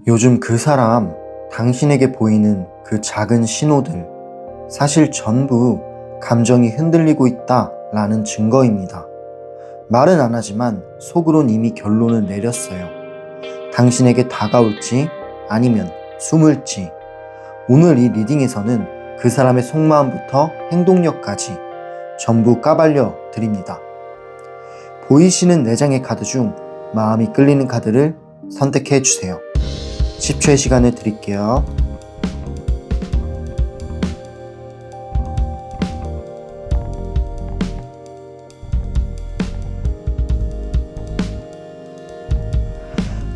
요즘 그 사람, 당신에게 보이는 그 작은 신호들, 사실 전부 감정이 흔들리고 있다 라는 증거입니다. 말은 안 하지만 속으론 이미 결론을 내렸어요. 당신에게 다가올지 아니면 숨을지. 오늘 이 리딩에서는 그 사람의 속마음부터 행동력까지 전부 까발려 드립니다. 보이시는 4장의 카드 중 마음이 끌리는 카드를 선택해 주세요. 10초의 시간을 드릴게요.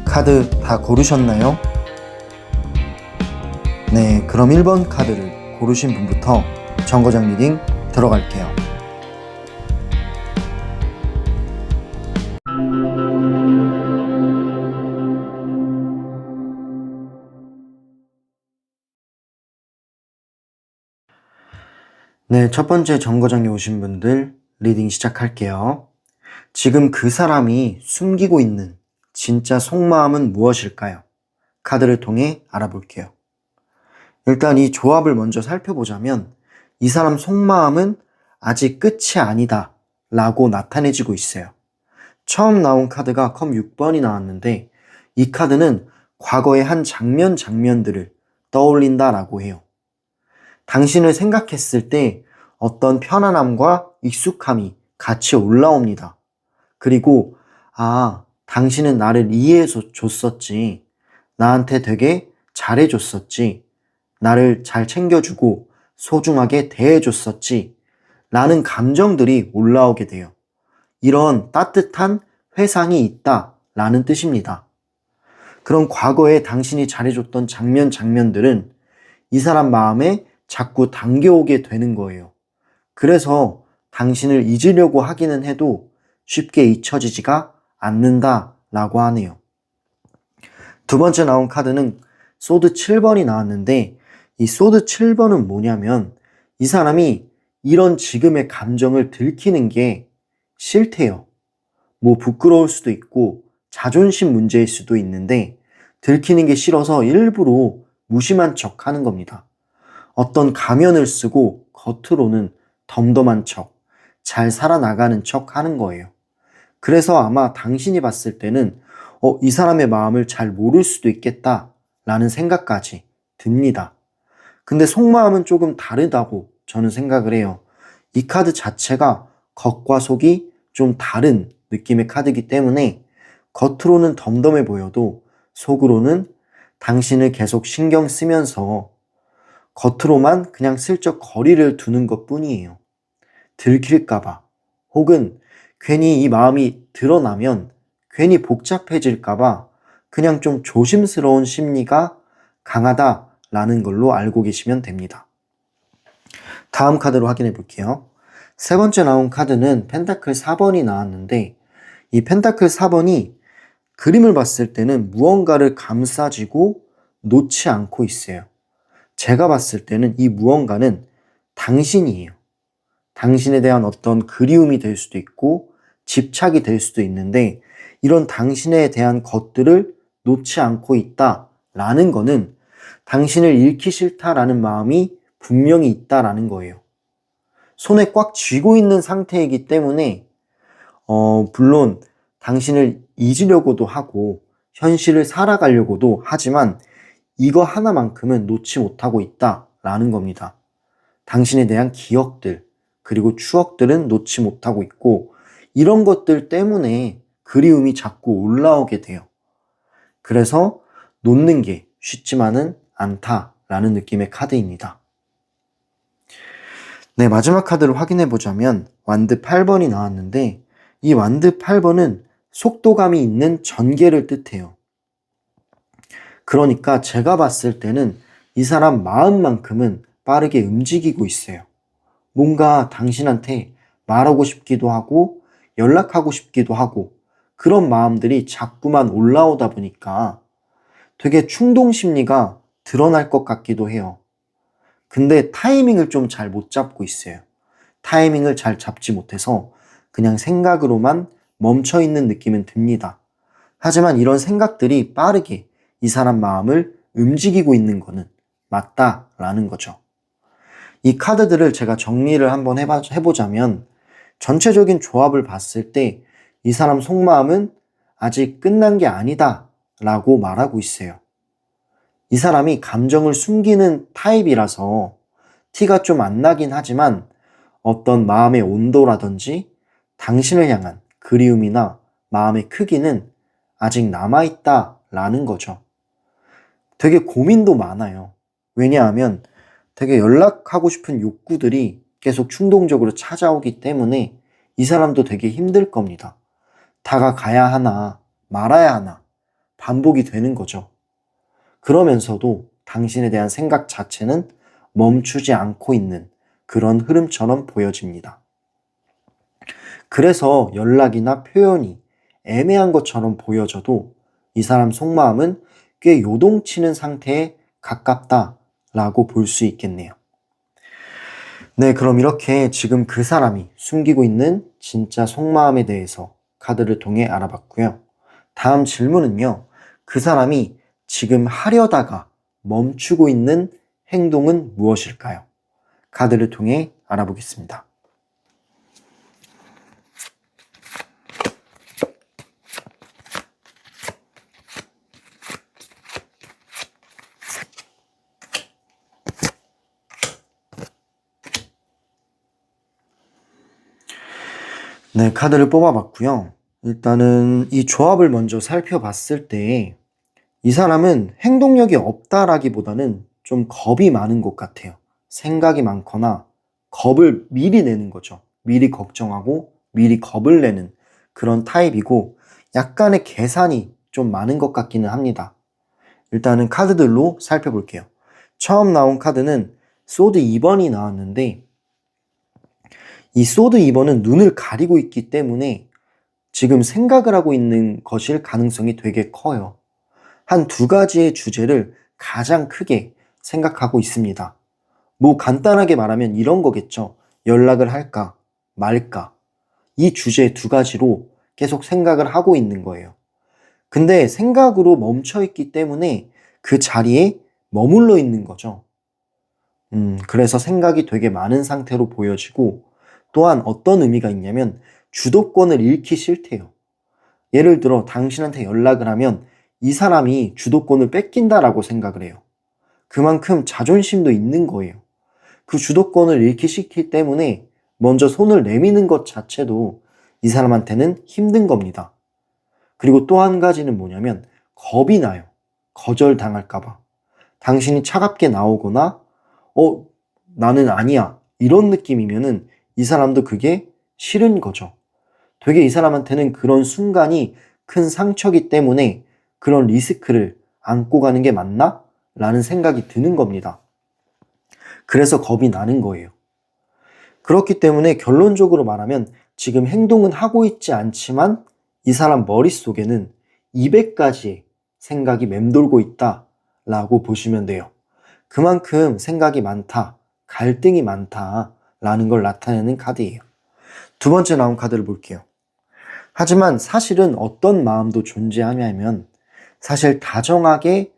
카드 다 고르셨나요? 네, 그럼 1번 카드를 고르신 분부터 정거장 리딩 들어갈게요. 네, 첫 번째 정거장에 오신 분들 리딩 시작할게요. 지금 그 사람이 숨기고 있는 진짜 속마음은 무엇일까요? 카드를 통해 알아볼게요. 일단 이 조합을 먼저 살펴보자면 이 사람 속마음은 아직 끝이 아니다 라고 나타내지고 있어요. 처음 나온 카드가 컵 6번이 나왔는데 이 카드는 과거의 한 장면들을 떠올린다 라고 해요. 당신을 생각했을 때 어떤 편안함과 익숙함이 같이 올라옵니다. 그리고 당신은 나를 이해해서 줬었지. 나한테 되게 잘해줬었지. 나를 잘 챙겨주고 소중하게 대해줬었지. 라는 감정들이 올라오게 돼요. 이런 따뜻한 회상이 있다 라는 뜻입니다. 그런 과거에 당신이 잘해줬던 장면들은 이 사람 마음에 자꾸 당겨오게 되는 거예요. 그래서 당신을 잊으려고 하기는 해도 쉽게 잊혀지지가 않는다 라고 하네요. 두 번째 나온 카드는 소드 7번이 나왔는데 이 소드 7번은 뭐냐면 이 사람이 이런 지금의 감정을 들키는 게 싫대요. 뭐 부끄러울 수도 있고 자존심 문제일 수도 있는데 들키는 게 싫어서 일부러 무심한 척 하는 겁니다. 어떤 가면을 쓰고 겉으로는 덤덤한 척, 잘 살아나가는 척 하는 거예요. 그래서 아마 당신이 봤을 때는 이 사람의 마음을 잘 모를 수도 있겠다 라는 생각까지 듭니다. 근데 속마음은 조금 다르다고 저는 생각을 해요. 이 카드 자체가 겉과 속이 좀 다른 느낌의 카드이기 때문에 겉으로는 덤덤해 보여도 속으로는 당신을 계속 신경 쓰면서 겉으로만 그냥 슬쩍 거리를 두는 것 뿐이에요. 들킬까봐 혹은 괜히 이 마음이 드러나면 괜히 복잡해질까봐 그냥 좀 조심스러운 심리가 강하다라는 걸로 알고 계시면 됩니다. 다음 카드로 확인해 볼게요. 세 번째 나온 카드는 펜타클 4번이 나왔는데 이 펜타클 4번이 그림을 봤을 때는 무언가를 감싸지고 놓지 않고 있어요. 제가 봤을 때는 이 무언가는 당신이에요. 당신에 대한 어떤 그리움이 될 수도 있고 집착이 될 수도 있는데 이런 당신에 대한 것들을 놓지 않고 있다라는 거는 당신을 잃기 싫다라는 마음이 분명히 있다라는 거예요. 손에 꽉 쥐고 있는 상태이기 때문에 물론 당신을 잊으려고도 하고 현실을 살아가려고도 하지만 이거 하나만큼은 놓지 못하고 있다라는 겁니다. 당신에 대한 기억들 그리고 추억들은 놓지 못하고 있고 이런 것들 때문에 그리움이 자꾸 올라오게 돼요. 그래서 놓는 게 쉽지만은 않다라는 느낌의 카드입니다. 네, 마지막 카드를 확인해 보자면 완드 8번이 나왔는데 이 완드 8번은 속도감이 있는 전개를 뜻해요. 그러니까 제가 봤을 때는 이 사람 마음만큼은 빠르게 움직이고 있어요. 뭔가 당신한테 말하고 싶기도 하고 연락하고 싶기도 하고 그런 마음들이 자꾸만 올라오다 보니까 되게 충동 심리가 드러날 것 같기도 해요. 근데 타이밍을 좀 잘 못 잡고 있어요. 타이밍을 잘 잡지 못해서 그냥 생각으로만 멈춰 있는 느낌은 듭니다. 하지만 이런 생각들이 빠르게 이 사람 마음을 움직이고 있는 거는 맞다라는 거죠. 이 카드들을 제가 정리를 한번 해보자면 전체적인 조합을 봤을 때 이 사람 속마음은 아직 끝난 게 아니다 라고 말하고 있어요. 이 사람이 감정을 숨기는 타입이라서 티가 좀 안 나긴 하지만 어떤 마음의 온도라든지 당신을 향한 그리움이나 마음의 크기는 아직 남아있다라는 거죠. 되게 고민도 많아요. 왜냐하면 되게 연락하고 싶은 욕구들이 계속 충동적으로 찾아오기 때문에 이 사람도 되게 힘들 겁니다. 다가가야 하나 말아야 하나 반복이 되는 거죠. 그러면서도 당신에 대한 생각 자체는 멈추지 않고 있는 그런 흐름처럼 보여집니다. 그래서 연락이나 표현이 애매한 것처럼 보여져도 이 사람 속마음은 꽤 요동치는 상태에 가깝다라고 볼 수 있겠네요. 네, 그럼 이렇게 지금 그 사람이 숨기고 있는 진짜 속마음에 대해서 카드를 통해 알아봤고요. 다음 질문은요. 그 사람이 지금 하려다가 멈추고 있는 행동은 무엇일까요? 카드를 통해 알아보겠습니다. 네, 카드를 뽑아봤고요. 일단은 이 조합을 먼저 살펴봤을 때 이 사람은 행동력이 없다라기보다는 좀 겁이 많은 것 같아요. 생각이 많거나 겁을 미리 내는 거죠. 미리 걱정하고 미리 겁을 내는 그런 타입이고 약간의 계산이 좀 많은 것 같기는 합니다. 일단은 카드들로 살펴볼게요. 처음 나온 카드는 소드 2번이 나왔는데 이 소드 2번은 눈을 가리고 있기 때문에 지금 생각을 하고 있는 것일 가능성이 되게 커요. 한 두 가지의 주제를 가장 크게 생각하고 있습니다. 뭐 간단하게 말하면 이런 거겠죠. 연락을 할까 말까 이 주제 두 가지로 계속 생각을 하고 있는 거예요. 근데 생각으로 멈춰 있기 때문에 그 자리에 머물러 있는 거죠. 그래서 생각이 되게 많은 상태로 보여지고 또한 어떤 의미가 있냐면 주도권을 잃기 싫대요. 예를 들어 당신한테 연락을 하면 이 사람이 주도권을 뺏긴다라고 생각을 해요. 그만큼 자존심도 있는 거예요. 그 주도권을 잃기 싫기 때문에 먼저 손을 내미는 것 자체도 이 사람한테는 힘든 겁니다. 그리고 또 한 가지는 뭐냐면 겁이 나요. 거절당할까봐. 당신이 차갑게 나오거나 나는 아니야 이런 느낌이면은 이 사람도 그게 싫은 거죠. 되게 이 사람한테는 그런 순간이 큰 상처기 때문에 그런 리스크를 안고 가는 게 맞나? 라는 생각이 드는 겁니다. 그래서 겁이 나는 거예요. 그렇기 때문에 결론적으로 말하면 지금 행동은 하고 있지 않지만 이 사람 머릿속에는 200가지의 생각이 맴돌고 있다라고 보시면 돼요. 그만큼 생각이 많다, 갈등이 많다라는 걸 나타내는 카드예요. 두 번째 나온 카드를 볼게요. 하지만 사실은 어떤 마음도 존재하냐면 사실 다정하게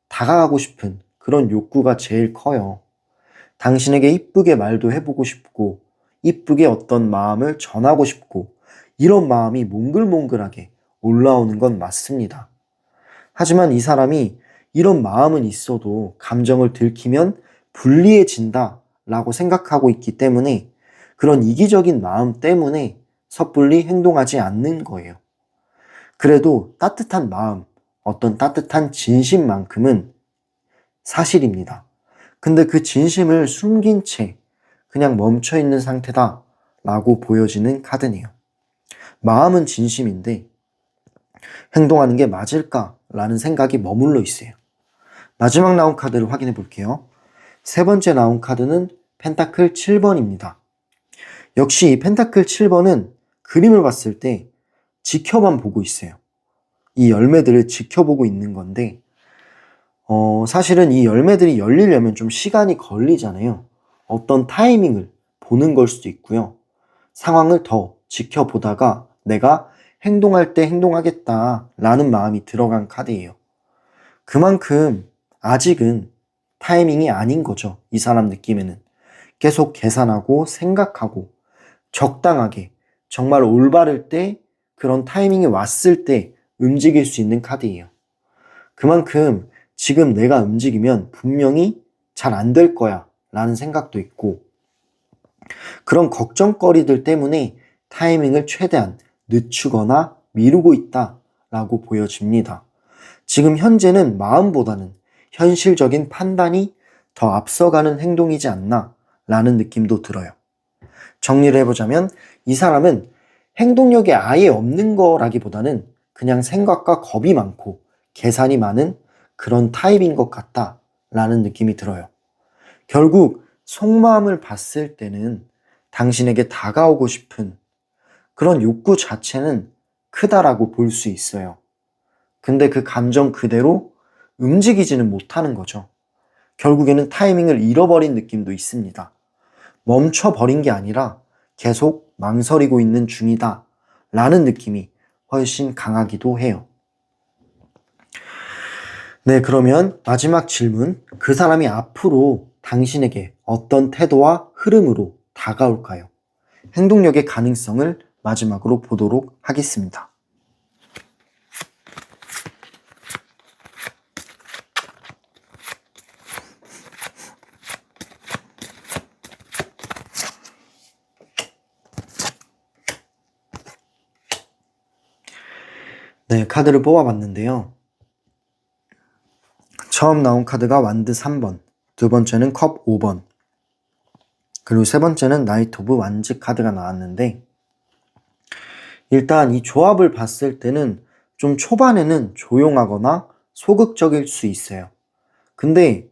다가가고 싶은 그런 욕구가 제일 커요. 당신에게 이쁘게 말도 해보고 싶고 이쁘게 어떤 마음을 전하고 싶고 이런 마음이 몽글몽글하게 올라오는 건 맞습니다. 하지만 이 사람이 이런 마음은 있어도 감정을 들키면 불리해진다 라고 생각하고 있기 때문에 그런 이기적인 마음 때문에 섣불리 행동하지 않는 거예요. 그래도 따뜻한 마음, 어떤 따뜻한 진심만큼은 사실입니다. 근데 그 진심을 숨긴 채 그냥 멈춰 있는 상태다 라고 보여지는 카드네요. 마음은 진심인데 행동하는 게 맞을까? 라는 생각이 머물러 있어요. 마지막 나온 카드를 확인해 볼게요. 세 번째 나온 카드는 펜타클 7번입니다. 역시 이 펜타클 7번은 그림을 봤을 때 지켜만 보고 있어요. 이 열매들을 지켜보고 있는 건데 사실은 이 열매들이 열리려면 좀 시간이 걸리잖아요. 어떤 타이밍을 보는 걸 수도 있고요. 상황을 더 지켜보다가 내가 행동할 때 행동하겠다 라는 마음이 들어간 카드예요. 그만큼 아직은 타이밍이 아닌 거죠. 이 사람 느낌에는. 계속 계산하고 생각하고 적당하게 정말 올바를 때 그런 타이밍이 왔을 때 움직일 수 있는 카드예요. 그만큼 지금 내가 움직이면 분명히 잘 안 될 거야 라는 생각도 있고 그런 걱정거리들 때문에 타이밍을 최대한 늦추거나 미루고 있다 라고 보여집니다. 지금 현재는 마음보다는 현실적인 판단이 더 앞서가는 행동이지 않나 라는 느낌도 들어요. 정리를 해보자면 이 사람은 행동력이 아예 없는 거라기보다는 그냥 생각과 겁이 많고 계산이 많은 그런 타입인 것 같다 라는 느낌이 들어요. 결국 속마음을 봤을 때는 당신에게 다가오고 싶은 그런 욕구 자체는 크다라고 볼 수 있어요. 근데 그 감정 그대로 움직이지는 못하는 거죠. 결국에는 타이밍을 잃어버린 느낌도 있습니다. 멈춰버린 게 아니라 계속 망설이고 있는 중이다 라는 느낌이 훨씬 강하기도 해요. 네, 그러면 마지막 질문. 그 사람이 앞으로 당신에게 어떤 태도와 흐름으로 다가올까요? 행동력의 가능성을 마지막으로 보도록 하겠습니다. 네, 카드를 뽑아봤는데요. 처음 나온 카드가 완드 3번, 두 번째는 컵 5번, 그리고 세 번째는 나이트 오브 완즈 카드가 나왔는데 일단 이 조합을 봤을 때는 좀 초반에는 조용하거나 소극적일 수 있어요. 근데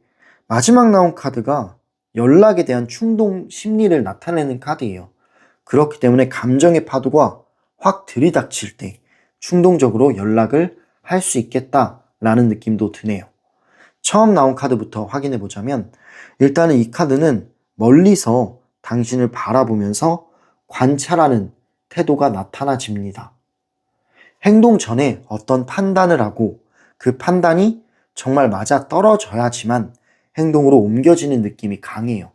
마지막 나온 카드가 연락에 대한 충동 심리를 나타내는 카드예요. 그렇기 때문에 감정의 파도가 확 들이닥칠 때 충동적으로 연락을 할 수 있겠다라는 느낌도 드네요. 처음 나온 카드부터 확인해 보자면 일단은 이 카드는 멀리서 당신을 바라보면서 관찰하는 태도가 나타나집니다. 행동 전에 어떤 판단을 하고 그 판단이 정말 맞아 떨어져야지만 행동으로 옮겨지는 느낌이 강해요.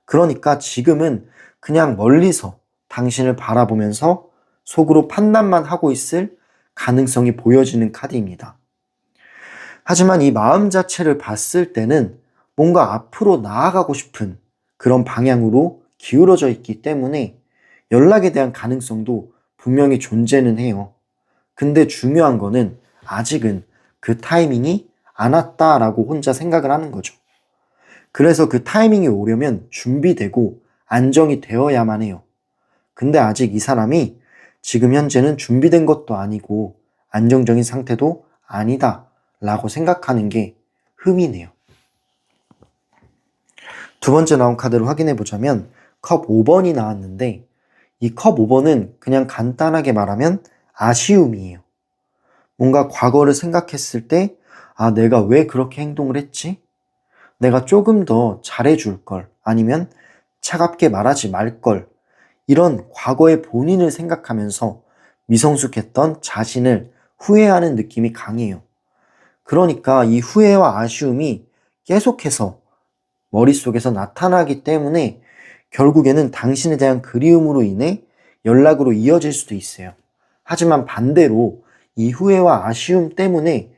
그러니까 지금은 그냥 멀리서 당신을 바라보면서 속으로 판단만 하고 있을 가능성이 보여지는 카드입니다. 하지만 이 마음 자체를 봤을 때는 뭔가 앞으로 나아가고 싶은 그런 방향으로 기울어져 있기 때문에 연락에 대한 가능성도 분명히 존재는 해요. 근데 중요한 거는 아직은 그 타이밍이 안 왔다라고 혼자 생각을 하는 거죠. 그래서 그 타이밍이 오려면 준비되고 안정이 되어야만 해요. 근데 아직 이 사람이 지금 현재는 준비된 것도 아니고 안정적인 상태도 아니다 라고 생각하는 게 흠이네요. 두 번째 나온 카드를 확인해 보자면 컵 5번이 나왔는데 이 컵 5번은 그냥 간단하게 말하면 아쉬움이에요. 뭔가 과거를 생각했을 때 내가 왜 그렇게 행동을 했지? 내가 조금 더 잘해줄 걸 아니면 차갑게 말하지 말 걸 이런 과거의 본인을 생각하면서 미성숙했던 자신을 후회하는 느낌이 강해요. 그러니까 이 후회와 아쉬움이 계속해서 머릿속에서 나타나기 때문에 결국에는 당신에 대한 그리움으로 인해 연락으로 이어질 수도 있어요. 하지만 반대로 이 후회와 아쉬움 때문에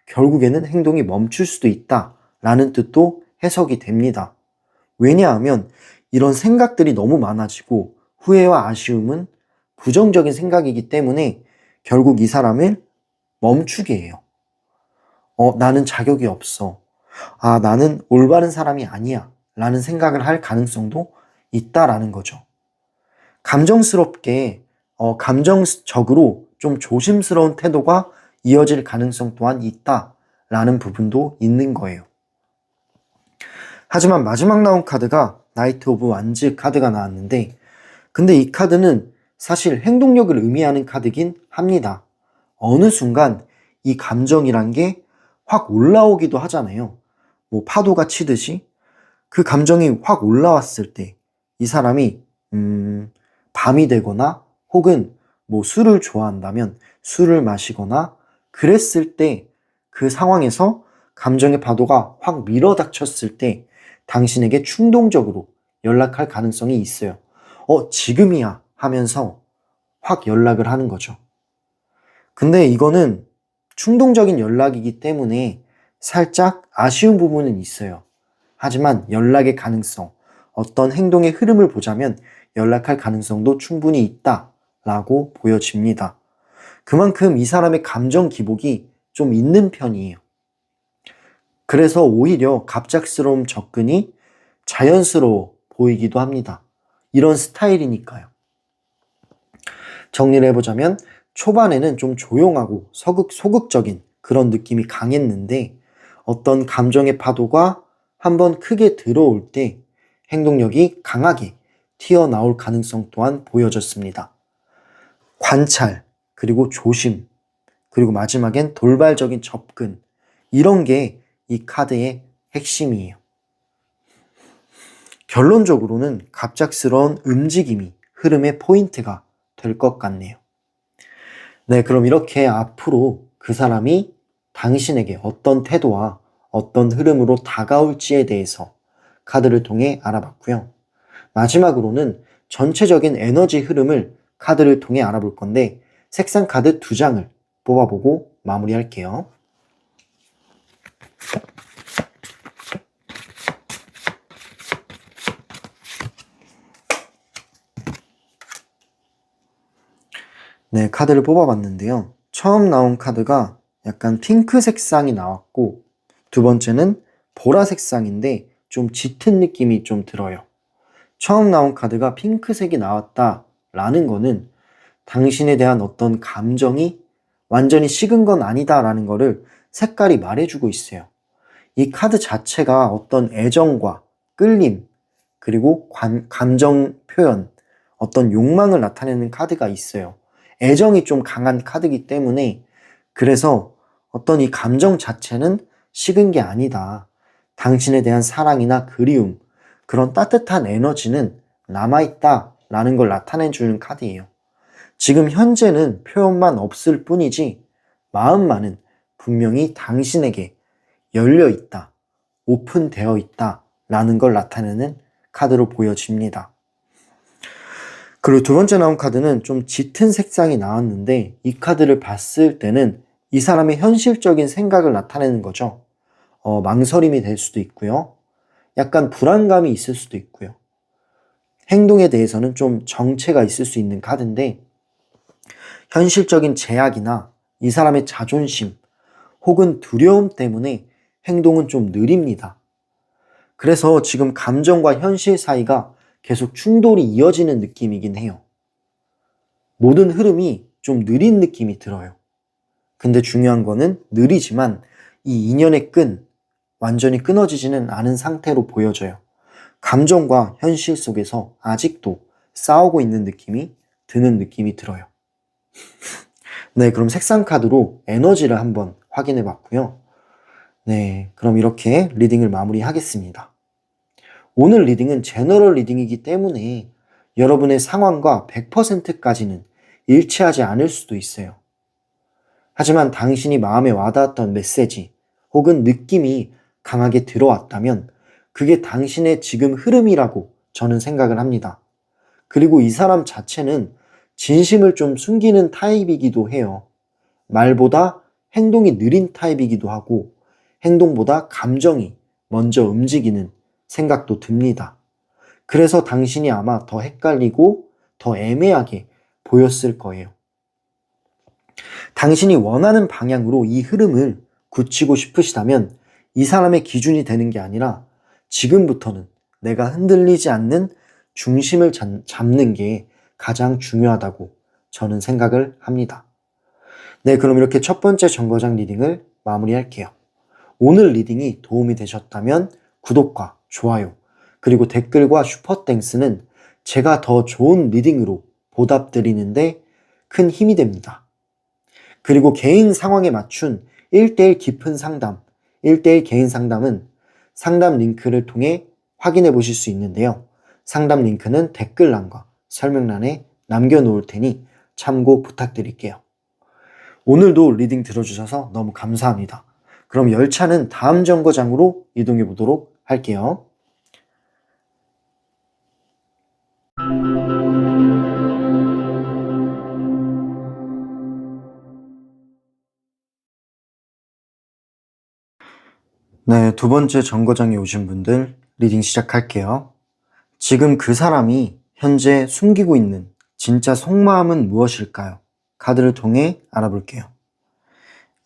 결국에는 행동이 멈출 수도 있다라는 뜻도 해석이 됩니다. 왜냐하면 이런 생각들이 너무 많아지고 후회와 아쉬움은 부정적인 생각이기 때문에 결국 이 사람을 멈추게 해요. 나는 자격이 없어. 나는 올바른 사람이 아니야. 라는 생각을 할 가능성도 있다라는 거죠. 감정적으로 좀 조심스러운 태도가 이어질 가능성 또한 있다라는 부분도 있는 거예요. 하지만 마지막 나온 카드가 나이트 오브 완즈 카드가 나왔는데 근데 이 카드는 사실 행동력을 의미하는 카드긴 합니다. 어느 순간 이 감정이란 게 확 올라오기도 하잖아요. 뭐 파도가 치듯이 그 감정이 확 올라왔을 때 이 사람이 밤이 되거나 혹은 뭐 술을 좋아한다면 술을 마시거나 그랬을 때 그 상황에서 감정의 파도가 확 밀어닥쳤을 때 당신에게 충동적으로 연락할 가능성이 있어요. 지금이야 하면서 확 연락을 하는 거죠. 근데 이거는 충동적인 연락이기 때문에 살짝 아쉬운 부분은 있어요. 하지만 연락의 가능성, 어떤 행동의 흐름을 보자면 연락할 가능성도 충분히 있다라고 보여집니다. 그만큼 이 사람의 감정 기복이 좀 있는 편이에요. 그래서 오히려 갑작스러운 접근이 자연스러워 보이기도 합니다. 이런 스타일이니까요. 정리를 해보자면 초반에는 좀 조용하고 소극적인 그런 느낌이 강했는데 어떤 감정의 파도가 한번 크게 들어올 때 행동력이 강하게 튀어나올 가능성 또한 보여졌습니다. 관찰, 그리고 조심, 그리고 마지막엔 돌발적인 접근, 이런 게 이 카드의 핵심이에요. 결론적으로는 갑작스러운 움직임이 흐름의 포인트가 될 것 같네요. 네, 그럼 이렇게 앞으로 그 사람이 당신에게 어떤 태도와 어떤 흐름으로 다가올지에 대해서 카드를 통해 알아봤고요. 마지막으로는 전체적인 에너지 흐름을 카드를 통해 알아볼 건데 색상 카드 2장을 뽑아보고 마무리할게요. 네, 카드를 뽑아봤는데요. 처음 나온 카드가 약간 핑크 색상이 나왔고 두 번째는 보라 색상인데 좀 짙은 느낌이 좀 들어요. 처음 나온 카드가 핑크색이 나왔다라는 거는 당신에 대한 어떤 감정이 완전히 식은 건 아니다라는 거를 색깔이 말해주고 있어요. 이 카드 자체가 어떤 애정과 끌림, 그리고 감정 표현, 어떤 욕망을 나타내는 카드가 있어요. 애정이 좀 강한 카드이기 때문에 그래서 어떤 이 감정 자체는 식은 게 아니다. 당신에 대한 사랑이나 그리움, 그런 따뜻한 에너지는 남아있다라는 걸 나타내주는 카드예요. 지금 현재는 표현만 없을 뿐이지 마음만은 분명히 당신에게 열려있다, 오픈되어 있다라는 걸 나타내는 카드로 보여집니다. 그리고 두 번째 나온 카드는 좀 짙은 색상이 나왔는데 이 카드를 봤을 때는 이 사람의 현실적인 생각을 나타내는 거죠. 망설임이 될 수도 있고요. 약간 불안감이 있을 수도 있고요. 행동에 대해서는 좀 정체가 있을 수 있는 카드인데 현실적인 제약이나 이 사람의 자존심 혹은 두려움 때문에 행동은 좀 느립니다. 그래서 지금 감정과 현실 사이가 계속 충돌이 이어지는 느낌이긴 해요. 모든 흐름이 좀 느린 느낌이 들어요. 근데 중요한 거는 느리지만 이 인연의 끈, 완전히 끊어지지는 않은 상태로 보여져요. 감정과 현실 속에서 아직도 싸우고 있는 느낌이 드는 느낌이 들어요. 네, 그럼 색상 카드로 에너지를 한번 확인해 봤고요. 네, 그럼 이렇게 리딩을 마무리하겠습니다. 오늘 리딩은 제너럴 리딩이기 때문에 여러분의 상황과 100%까지는 일치하지 않을 수도 있어요. 하지만 당신이 마음에 와닿았던 메시지 혹은 느낌이 강하게 들어왔다면 그게 당신의 지금 흐름이라고 저는 생각을 합니다. 그리고 이 사람 자체는 진심을 좀 숨기는 타입이기도 해요. 말보다 행동이 느린 타입이기도 하고 행동보다 감정이 먼저 움직이는 생각도 듭니다. 그래서 당신이 아마 더 헷갈리고 더 애매하게 보였을 거예요. 당신이 원하는 방향으로 이 흐름을 굳히고 싶으시다면 이 사람의 기준이 되는 게 아니라 지금부터는 내가 흔들리지 않는 중심을 잡는 게 가장 중요하다고 저는 생각을 합니다. 네, 그럼 이렇게 첫 번째 정거장 리딩을 마무리할게요. 오늘 리딩이 도움이 되셨다면 구독과 좋아요, 그리고 댓글과 슈퍼땡스는 제가 더 좋은 리딩으로 보답드리는데 큰 힘이 됩니다. 그리고 개인 상황에 맞춘 1대1 깊은 상담, 1대1 개인 상담은 상담 링크를 통해 확인해 보실 수 있는데요. 상담 링크는 댓글란과 설명란에 남겨놓을 테니 참고 부탁드릴게요. 오늘도 리딩 들어주셔서 너무 감사합니다. 그럼 열차는 다음 정거장으로 이동해 보도록 할게요. 네, 두 번째 정거장에 오신 분들 리딩 시작할게요. 지금 그 사람이 현재 숨기고 있는 진짜 속마음은 무엇일까요? 카드를 통해 알아볼게요.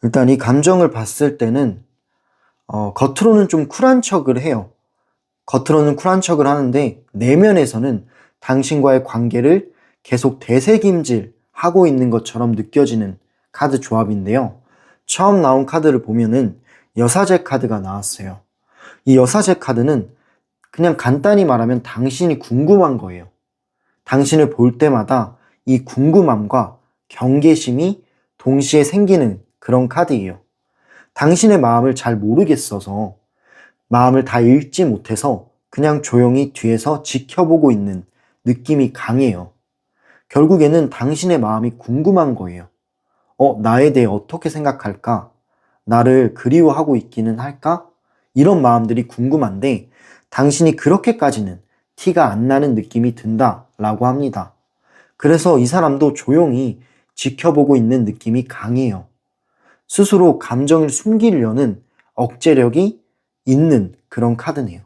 일단 이 감정을 봤을 때는 겉으로는 좀 쿨한 척을 해요. 겉으로는 쿨한 척을 하는데 내면에서는 당신과의 관계를 계속 되새김질하고 있는 것처럼 느껴지는 카드 조합인데요. 처음 나온 카드를 보면은 여사제 카드가 나왔어요. 이 여사제 카드는 그냥 간단히 말하면 당신이 궁금한 거예요. 당신을 볼 때마다 이 궁금함과 경계심이 동시에 생기는 그런 카드예요. 당신의 마음을 잘 모르겠어서 마음을 다 읽지 못해서 그냥 조용히 뒤에서 지켜보고 있는 느낌이 강해요. 결국에는 당신의 마음이 궁금한 거예요. 나에 대해 어떻게 생각할까? 나를 그리워하고 있기는 할까? 이런 마음들이 궁금한데 당신이 그렇게까지는 티가 안 나는 느낌이 든다라고 합니다. 그래서 이 사람도 조용히 지켜보고 있는 느낌이 강해요. 스스로 감정을 숨기려는 억제력이 있는 그런 카드네요.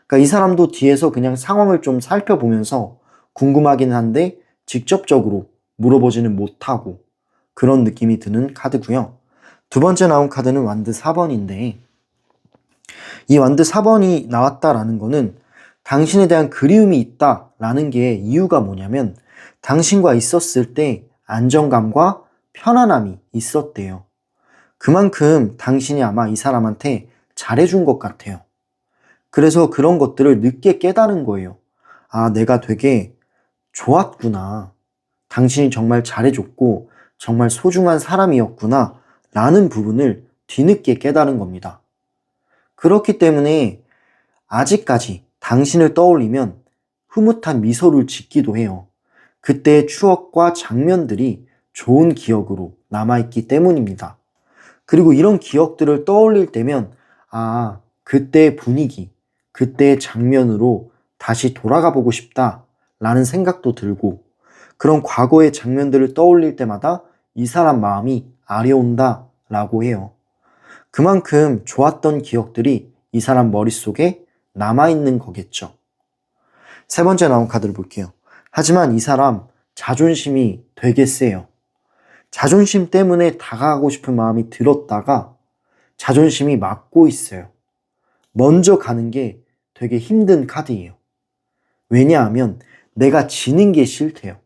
그러니까 이 사람도 뒤에서 그냥 상황을 좀 살펴보면서 궁금하긴 한데 직접적으로 물어보지는 못하고 그런 느낌이 드는 카드고요. 두 번째 나온 카드는 완드 4번인데 이 완드 4번이 나왔다라는 거는 당신에 대한 그리움이 있다라는 게 이유가 뭐냐면 당신과 있었을 때 안정감과 편안함이 있었대요. 그만큼 당신이 아마 이 사람한테 잘해준 것 같아요. 그래서 그런 것들을 늦게 깨달은 거예요. 아, 내가 되게 좋았구나. 당신이 정말 잘해줬고 정말 소중한 사람이었구나 라는 부분을 뒤늦게 깨달은 겁니다. 그렇기 때문에 아직까지 당신을 떠올리면 흐뭇한 미소를 짓기도 해요. 그때의 추억과 장면들이 좋은 기억으로 남아있기 때문입니다. 그리고 이런 기억들을 떠올릴 때면 그때의 분위기, 그때의 장면으로 다시 돌아가 보고 싶다라는 생각도 들고 그런 과거의 장면들을 떠올릴 때마다 이 사람 마음이 아려온다라고 해요. 그만큼 좋았던 기억들이 이 사람 머릿속에 남아있는 거겠죠. 세 번째 나온 카드를 볼게요. 하지만 이 사람 자존심이 되게 세요. 자존심 때문에 다가가고 싶은 마음이 들었다가 자존심이 막고 있어요. 먼저 가는 게 되게 힘든 카드예요. 왜냐하면 내가 지는 게 싫대요.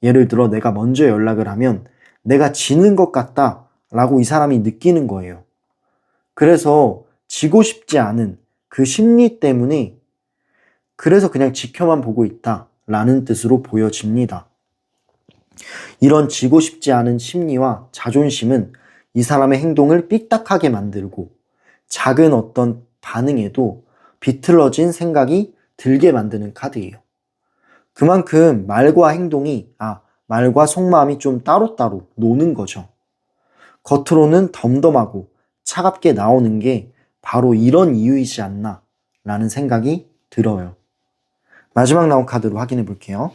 예를 들어 내가 먼저 연락을 하면 내가 지는 것 같다 라고 이 사람이 느끼는 거예요. 그래서 지고 싶지 않은 그 심리 때문에 그래서 그냥 지켜만 보고 있다 라는 뜻으로 보여집니다. 이런 지고 싶지 않은 심리와 자존심은 이 사람의 행동을 삐딱하게 만들고 작은 어떤 반응에도 비틀어진 생각이 들게 만드는 카드예요. 그만큼 말과 행동이, 말과 속마음이 좀 따로따로 노는 거죠. 겉으로는 덤덤하고 차갑게 나오는 게 바로 이런 이유이지 않나 라는 생각이 들어요. 마지막 나온 카드로 확인해 볼게요.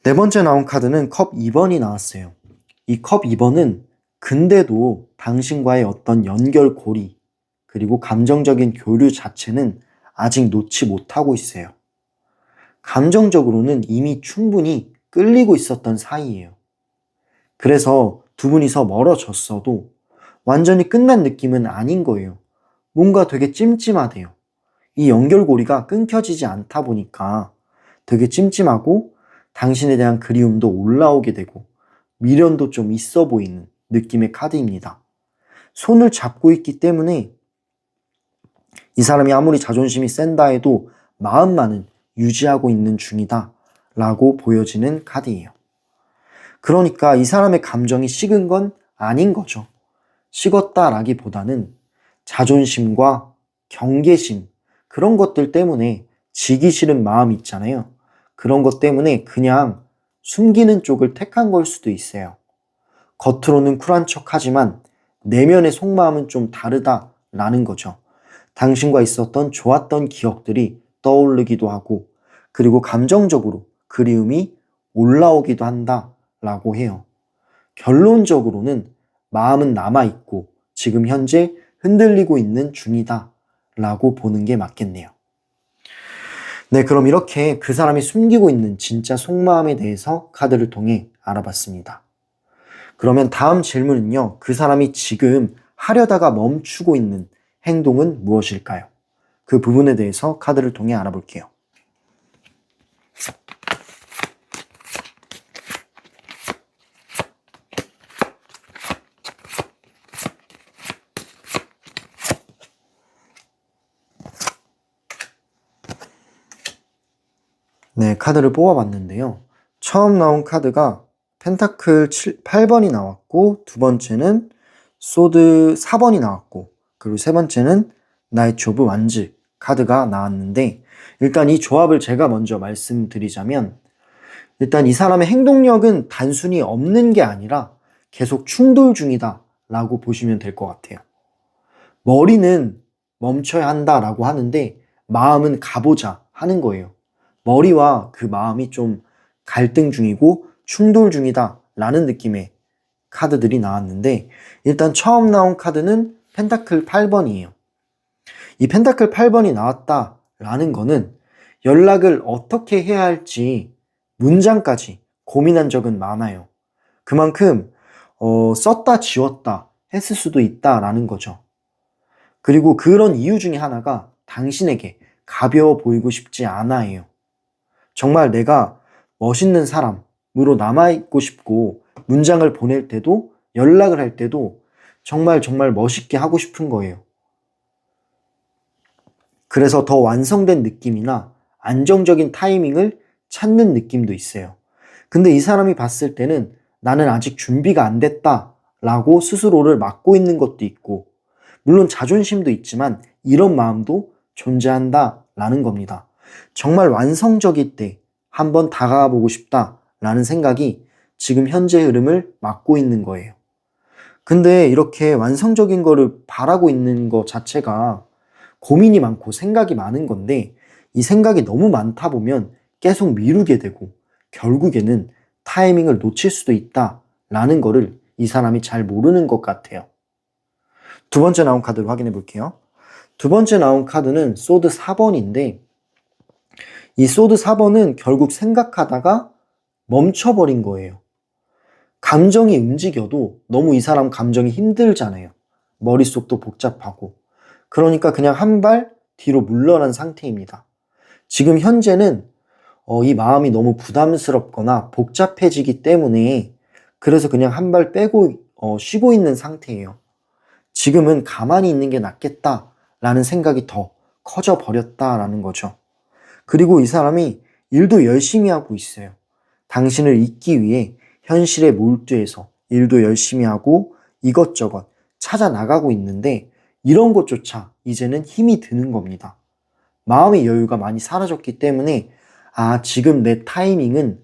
네 번째 나온 카드는 컵 2번이 나왔어요. 이 컵 2번은 근데도 당신과의 어떤 연결고리 그리고 감정적인 교류 자체는 아직 놓지 못하고 있어요. 감정적으로는 이미 충분히 끌리고 있었던 사이예요. 그래서 두 분이서 멀어졌어도 완전히 끝난 느낌은 아닌 거예요. 뭔가 되게 찜찜하대요. 이 연결고리가 끊겨지지 않다 보니까 되게 찜찜하고 당신에 대한 그리움도 올라오게 되고 미련도 좀 있어 보이는 느낌의 카드입니다. 손을 잡고 있기 때문에 이 사람이 아무리 자존심이 센다 해도 마음만은 유지하고 있는 중이다 라고 보여지는 카드예요. 그러니까 이 사람의 감정이 식은 건 아닌 거죠. 식었다라기보다는 자존심과 경계심 그런 것들 때문에 지기 싫은 마음 있잖아요. 그런 것 때문에 그냥 숨기는 쪽을 택한 걸 수도 있어요. 겉으로는 쿨한 척 하지만 내면의 속마음은 좀 다르다라는 거죠. 당신과 있었던 좋았던 기억들이 떠오르기도 하고, 그리고 감정적으로 그리움이 올라오기도 한다라고 해요. 결론적으로는 마음은 남아있고 지금 현재 흔들리고 있는 중이다라고 보는 게 맞겠네요. 네, 그럼 이렇게 그 사람이 숨기고 있는 진짜 속마음에 대해서 카드를 통해 알아봤습니다. 그러면 다음 질문은요. 그 사람이 지금 하려다가 멈추고 있는 행동은 무엇일까요? 그 부분에 대해서 카드를 통해 알아볼게요. 네, 카드를 뽑아봤는데요. 처음 나온 카드가 펜타클 8번이 나왔고, 두 번째는 소드 4번이 나왔고, 그리고 세 번째는 나이트 오브 완즈 카드가 나왔는데, 일단 이 조합을 제가 먼저 말씀드리자면, 일단 이 사람의 행동력은 단순히 없는 게 아니라 계속 충돌 중이다 라고 보시면 될 것 같아요. 머리는 멈춰야 한다라고 하는데 마음은 가보자 하는 거예요. 머리와 그 마음이 좀 갈등 중이고 충돌 중이다 라는 느낌의 카드들이 나왔는데, 일단 처음 나온 카드는 펜타클 8번이에요. 이 펜타클 8번이 나왔다라는 거는 연락을 어떻게 해야 할지 문장까지 고민한 적은 많아요. 그만큼 썼다 지웠다 했을 수도 있다라는 거죠. 그리고 그런 이유 중에 하나가 당신에게 가벼워 보이고 싶지 않아요. 정말 내가 멋있는 사람으로 남아있고 싶고, 문장을 보낼 때도 연락을 할 때도 정말 멋있게 하고 싶은 거예요. 그래서 더 완성된 느낌이나 안정적인 타이밍을 찾는 느낌도 있어요. 근데 이 사람이 봤을 때는 나는 아직 준비가 안 됐다 라고 스스로를 막고 있는 것도 있고, 물론 자존심도 있지만 이런 마음도 존재한다 라는 겁니다. 정말 완성적일 때 한번 다가가 보고 싶다 라는 생각이 지금 현재 흐름을 막고 있는 거예요. 근데 이렇게 완성적인 거를 바라고 있는 것 자체가 고민이 많고 생각이 많은 건데, 이 생각이 너무 많다 보면 계속 미루게 되고 결국에는 타이밍을 놓칠 수도 있다라는 거를 이 사람이 잘 모르는 것 같아요. 두 번째 나온 카드를 확인해 볼게요. 두 번째 나온 카드는 소드 4번인데, 이 소드 4번은 결국 생각하다가 멈춰버린 거예요. 감정이 움직여도 너무 이 사람 감정이 힘들잖아요. 머릿속도 복잡하고. 그러니까 그냥 한 발 뒤로 물러난 상태입니다. 지금 현재는 이 마음이 너무 부담스럽거나 복잡해지기 때문에 그래서 그냥 한 발 빼고 쉬고 있는 상태예요. 지금은 가만히 있는 게 낫겠다라는 생각이 더 커져 버렸다라는 거죠. 그리고 이 사람이 일도 열심히 하고 있어요. 당신을 잊기 위해 현실에 몰두해서 일도 열심히 하고 이것저것 찾아 나가고 있는데, 이런 것조차 이제는 힘이 드는 겁니다. 마음의 여유가 많이 사라졌기 때문에 지금 내 타이밍은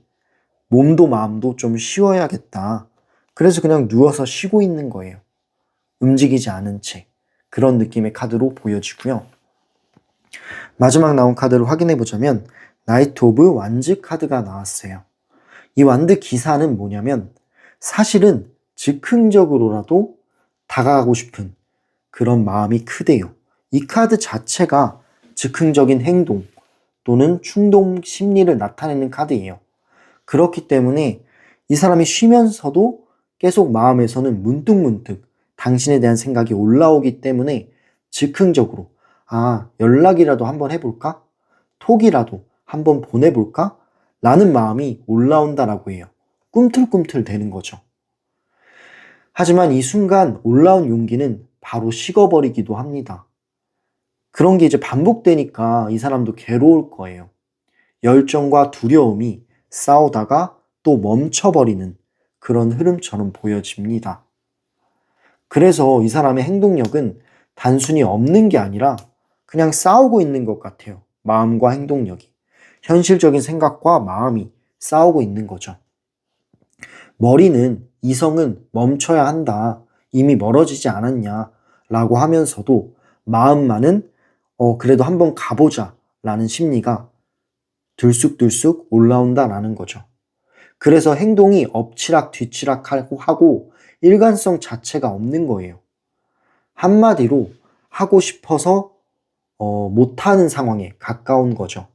몸도 마음도 좀 쉬어야겠다. 그래서 그냥 누워서 쉬고 있는 거예요. 움직이지 않은 채. 그런 느낌의 카드로 보여지고요. 마지막 나온 카드를 확인해 보자면 나이트 오브 완즈 카드가 나왔어요. 이 완드 기사는 뭐냐면 사실은 즉흥적으로라도 다가가고 싶은 그런 마음이 크대요. 이 카드 자체가 즉흥적인 행동 또는 충동 심리를 나타내는 카드예요. 그렇기 때문에 이 사람이 쉬면서도 계속 마음에서는 문득문득 당신에 대한 생각이 올라오기 때문에 즉흥적으로 연락이라도 한번 해볼까? 톡이라도 한번 보내볼까? 라는 마음이 올라온다라고 해요. 꿈틀꿈틀 되는 거죠. 하지만 이 순간 올라온 용기는 바로 식어버리기도 합니다. 그런 게 이제 반복되니까 이 사람도 괴로울 거예요. 열정과 두려움이 싸우다가 또 멈춰버리는 그런 흐름처럼 보여집니다. 그래서 이 사람의 행동력은 단순히 없는 게 아니라 그냥 싸우고 있는 것 같아요. 마음과 행동력이. 현실적인 생각과 마음이 싸우고 있는 거죠. 머리는 이성은 멈춰야 한다. 이미 멀어지지 않았냐 라고 하면서도 마음만은 그래도 한번 가보자 라는 심리가 들쑥들쑥 올라온다라는 거죠. 그래서 행동이 엎치락 뒤치락 하고 일관성 자체가 없는 거예요. 한마디로 하고 싶어서 못하는 상황에 가까운 거죠.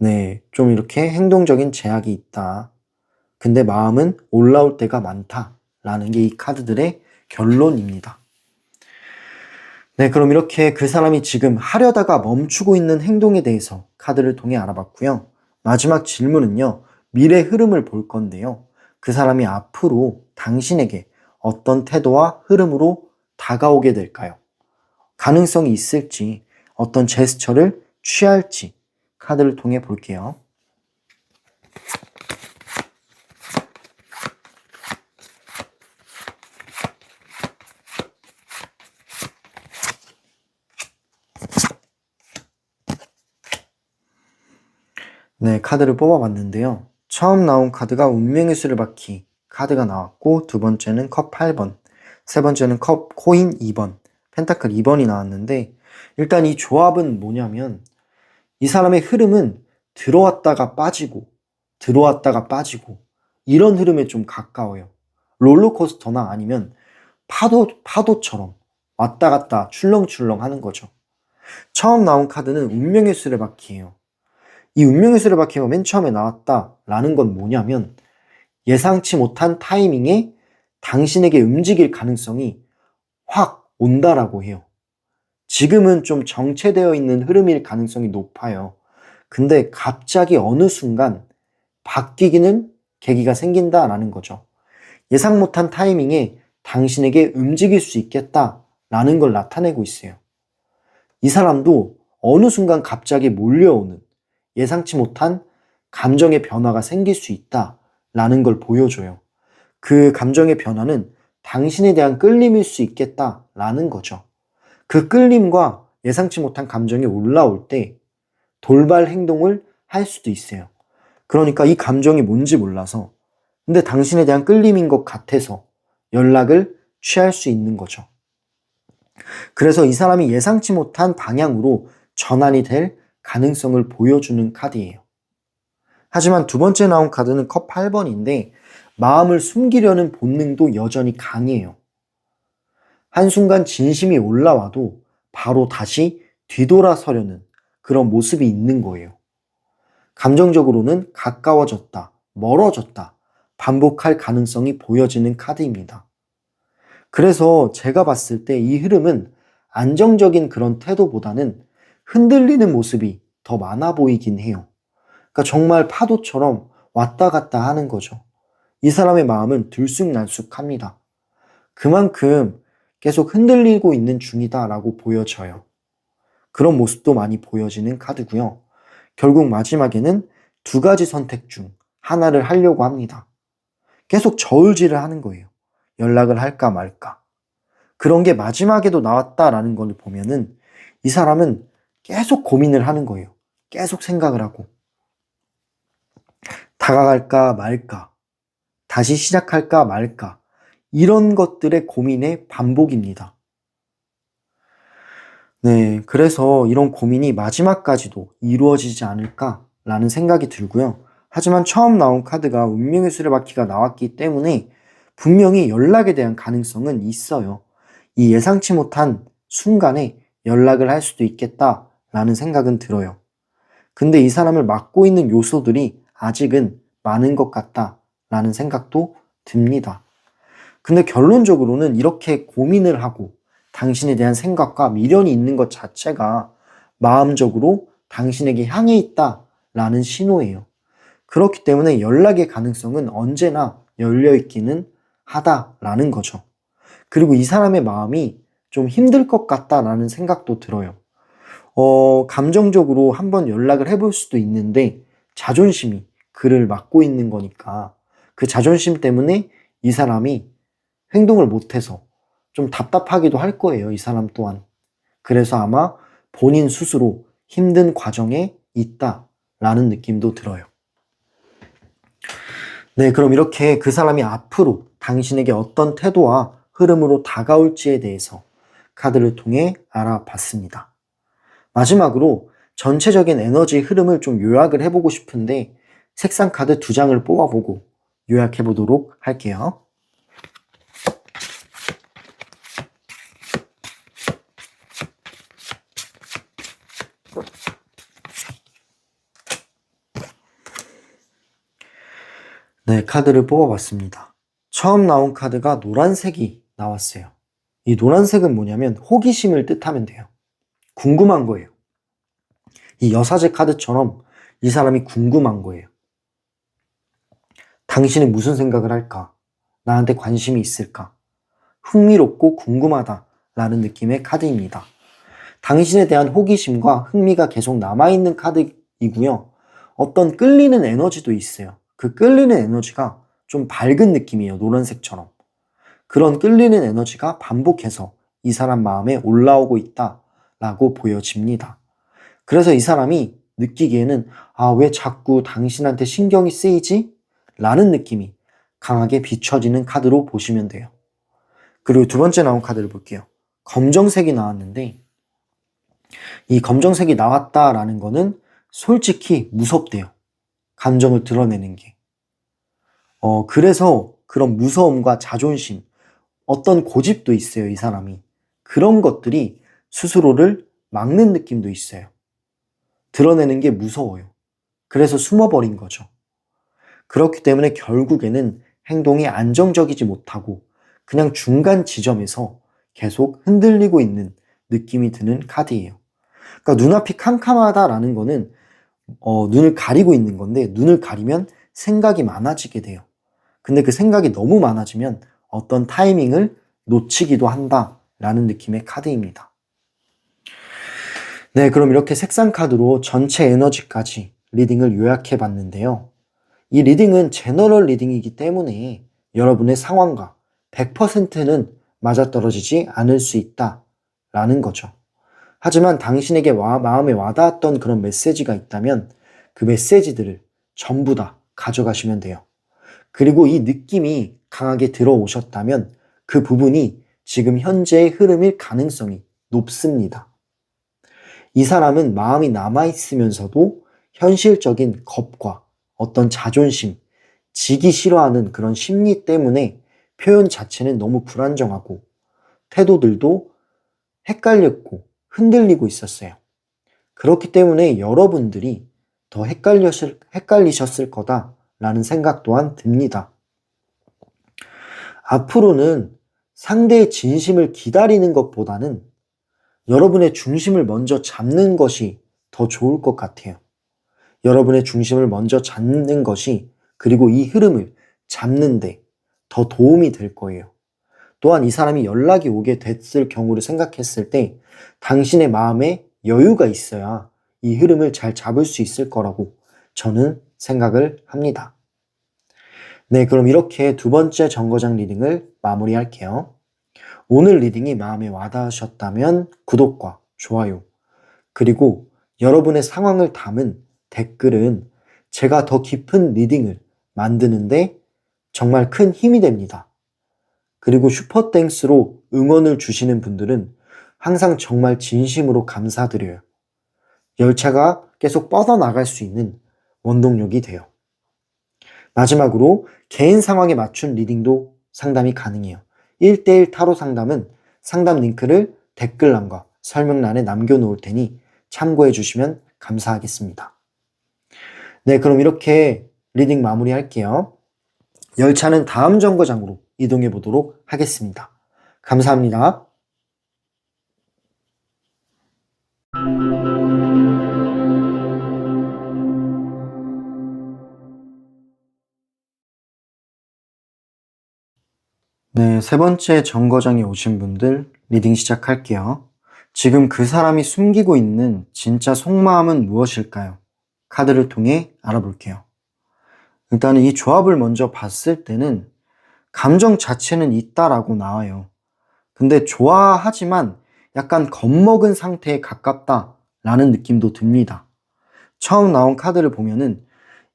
네, 좀 이렇게 행동적인 제약이 있다. 근데 마음은 올라올 때가 많다라는 게 이 카드들의 결론입니다. 네, 그럼 이렇게 그 사람이 지금 하려다가 멈추고 있는 행동에 대해서 카드를 통해 알아봤고요. 마지막 질문은요, 미래 흐름을 볼 건데요. 그 사람이 앞으로 당신에게 어떤 태도와 흐름으로 다가오게 될까요? 가능성이 있을지, 어떤 제스처를 취할지 카드를 통해 볼게요. 네, 카드를 뽑아봤는데요. 처음 나온 카드가 운명의 수레바퀴 카드가 나왔고, 두 번째는 컵 8번, 세 번째는 컵 코인 2번, 펜타클 2번이 나왔는데, 일단 이 조합은 뭐냐면 이 사람의 흐름은 들어왔다가 빠지고 이런 흐름에 좀 가까워요. 롤러코스터나 아니면 파도처럼 왔다 갔다 출렁출렁 하는 거죠. 처음 나온 카드는 운명의 수레바퀴예요. 이 운명의 수레바퀴가 맨 처음에 나왔다라는 건 뭐냐면 예상치 못한 타이밍에 당신에게 움직일 가능성이 확 온다라고 해요. 지금은 좀 정체되어 있는 흐름일 가능성이 높아요. 근데 갑자기 어느 순간 바뀌기는 계기가 생긴다라는 거죠. 예상 못한 타이밍에 당신에게 움직일 수 있겠다라는 걸 나타내고 있어요. 이 사람도 어느 순간 갑자기 몰려오는 예상치 못한 감정의 변화가 생길 수 있다라는 걸 보여줘요. 그 감정의 변화는 당신에 대한 끌림일 수 있겠다라는 거죠. 그 끌림과 예상치 못한 감정이 올라올 때 돌발 행동을 할 수도 있어요. 그러니까 이 감정이 뭔지 몰라서 근데 당신에 대한 끌림인 것 같아서 연락을 취할 수 있는 거죠. 그래서 이 사람이 예상치 못한 방향으로 전환이 될 가능성을 보여주는 카드예요. 하지만 두 번째 나온 카드는 컵 8번인데 마음을 숨기려는 본능도 여전히 강해요. 한순간 진심이 올라와도 바로 다시 뒤돌아서려는 그런 모습이 있는 거예요. 감정적으로는 가까워졌다, 멀어졌다, 반복할 가능성이 보여지는 카드입니다. 그래서 제가 봤을 때 이 흐름은 안정적인 그런 태도보다는 흔들리는 모습이 더 많아 보이긴 해요. 그러니까 정말 파도처럼 왔다 갔다 하는 거죠. 이 사람의 마음은 들쑥날쑥합니다. 그만큼 계속 흔들리고 있는 중이다라고 보여져요. 그런 모습도 많이 보여지는 카드고요. 결국 마지막에는 두 가지 선택 중 하나를 하려고 합니다. 계속 저울질을 하는 거예요. 연락을 할까 말까. 그런 게 마지막에도 나왔다라는 걸 보면은 이 사람은 계속 고민을 하는 거예요. 계속 생각을 하고. 다가갈까 말까. 다시 시작할까 말까. 이런 것들의 고민의 반복입니다. 네, 그래서 이런 고민이 마지막까지도 이루어지지 않을까라는 생각이 들고요. 하지만 처음 나온 카드가 운명의 수레바퀴가 나왔기 때문에 분명히 연락에 대한 가능성은 있어요. 이 예상치 못한 순간에 연락을 할 수도 있겠다라는 생각은 들어요. 근데 이 사람을 막고 있는 요소들이 아직은 많은 것 같다라는 생각도 듭니다. 근데 결론적으로는 이렇게 고민을 하고 당신에 대한 생각과 미련이 있는 것 자체가 마음적으로 당신에게 향해 있다라는 신호예요. 그렇기 때문에 연락의 가능성은 언제나 열려있기는 하다라는 거죠. 그리고 이 사람의 마음이 좀 힘들 것 같다라는 생각도 들어요. 감정적으로 한번 연락을 해볼 수도 있는데 자존심이 그를 막고 있는 거니까 그 자존심 때문에 이 사람이 행동을 못해서 좀 답답하기도 할 거예요, 이 사람 또한. 그래서 아마 본인 스스로 힘든 과정에 있다라는 느낌도 들어요. 네, 그럼 이렇게 그 사람이 앞으로 당신에게 어떤 태도와 흐름으로 다가올지에 대해서 카드를 통해 알아봤습니다. 마지막으로 전체적인 에너지 흐름을 좀 요약을 해보고 싶은데 색상 카드 2장을 뽑아보고 요약해보도록 할게요. 네, 카드를 뽑아봤습니다. 처음 나온 카드가 노란색이 나왔어요. 이 노란색은 뭐냐면 호기심을 뜻하면 돼요. 궁금한 거예요. 이 여사제 카드처럼 이 사람이 궁금한 거예요. 당신은 무슨 생각을 할까? 나한테 관심이 있을까? 흥미롭고 궁금하다라는 느낌의 카드입니다. 당신에 대한 호기심과 흥미가 계속 남아있는 카드이고요. 어떤 끌리는 에너지도 있어요. 그 끌리는 에너지가 좀 밝은 느낌이에요. 노란색처럼. 그런 끌리는 에너지가 반복해서 이 사람 마음에 올라오고 있다라고 보여집니다. 그래서 이 사람이 느끼기에는 왜 자꾸 당신한테 신경이 쓰이지? 라는 느낌이 강하게 비춰지는 카드로 보시면 돼요. 그리고 2번째 나온 카드를 볼게요. 검정색이 나왔는데 이 검정색이 나왔다라는 거는 솔직히 무섭대요. 감정을 드러내는 게. 그래서 그런 무서움과 자존심, 어떤 고집도 있어요, 이 사람이. 그런 것들이 스스로를 막는 느낌도 있어요. 드러내는 게 무서워요. 그래서 숨어버린 거죠. 그렇기 때문에 결국에는 행동이 안정적이지 못하고 그냥 중간 지점에서 계속 흔들리고 있는 느낌이 드는 카드예요. 그러니까 눈앞이 캄캄하다라는 거는 눈을 가리고 있는 건데 눈을 가리면 생각이 많아지게 돼요. 근데 그 생각이 너무 많아지면 어떤 타이밍을 놓치기도 한다라는 느낌의 카드입니다. 네, 그럼 이렇게 색상 카드로 전체 에너지까지 리딩을 요약해 봤는데요. 이 리딩은 제너럴 리딩이기 때문에 여러분의 상황과 100%는 맞아떨어지지 않을 수 있다라는 거죠. 하지만 당신에게 마음에 와닿았던 그런 메시지가 있다면 그 메시지들을 전부 다 가져가시면 돼요. 그리고 이 느낌이 강하게 들어오셨다면 그 부분이 지금 현재의 흐름일 가능성이 높습니다. 이 사람은 마음이 남아있으면서도 현실적인 겁과 어떤 자존심, 지기 싫어하는 그런 심리 때문에 표현 자체는 너무 불안정하고 태도들도 헷갈렸고 흔들리고 있었어요. 그렇기 때문에 여러분들이 더 헷갈리셨을 거다라는 생각 또한 듭니다. 앞으로는 상대의 진심을 기다리는 것보다는 여러분의 중심을 먼저 잡는 것이 더 좋을 것 같아요. 여러분의 중심을 먼저 잡는 것이 그리고 이 흐름을 잡는데 더 도움이 될 거예요. 또한 이 사람이 연락이 오게 됐을 경우를 생각했을 때 당신의 마음에 여유가 있어야 이 흐름을 잘 잡을 수 있을 거라고 저는 생각을 합니다. 네, 그럼 이렇게 2번째 정거장 리딩을 마무리할게요. 오늘 리딩이 마음에 와닿으셨다면 구독과 좋아요, 그리고 여러분의 상황을 담은 댓글은 제가 더 깊은 리딩을 만드는데 정말 큰 힘이 됩니다. 그리고 슈퍼땡스로 응원을 주시는 분들은 항상 정말 진심으로 감사드려요. 열차가 계속 뻗어나갈 수 있는 원동력이 돼요. 마지막으로 개인 상황에 맞춘 리딩도 상담이 가능해요. 1대1 타로 상담은 상담 링크를 댓글란과 설명란에 남겨놓을 테니 참고해 주시면 감사하겠습니다. 네, 그럼 이렇게 리딩 마무리할게요. 열차는 다음 정거장으로 이동해 보도록 하겠습니다. 감사합니다. 네, 3번째 정거장에 오신 분들 리딩 시작할게요. 지금 그 사람이 숨기고 있는 진짜 속마음은 무엇일까요? 카드를 통해 알아볼게요. 일단은 이 조합을 먼저 봤을 때는 감정 자체는 있다라고 나와요. 근데 좋아하지만 약간 겁먹은 상태에 가깝다라는 느낌도 듭니다. 처음 나온 카드를 보면은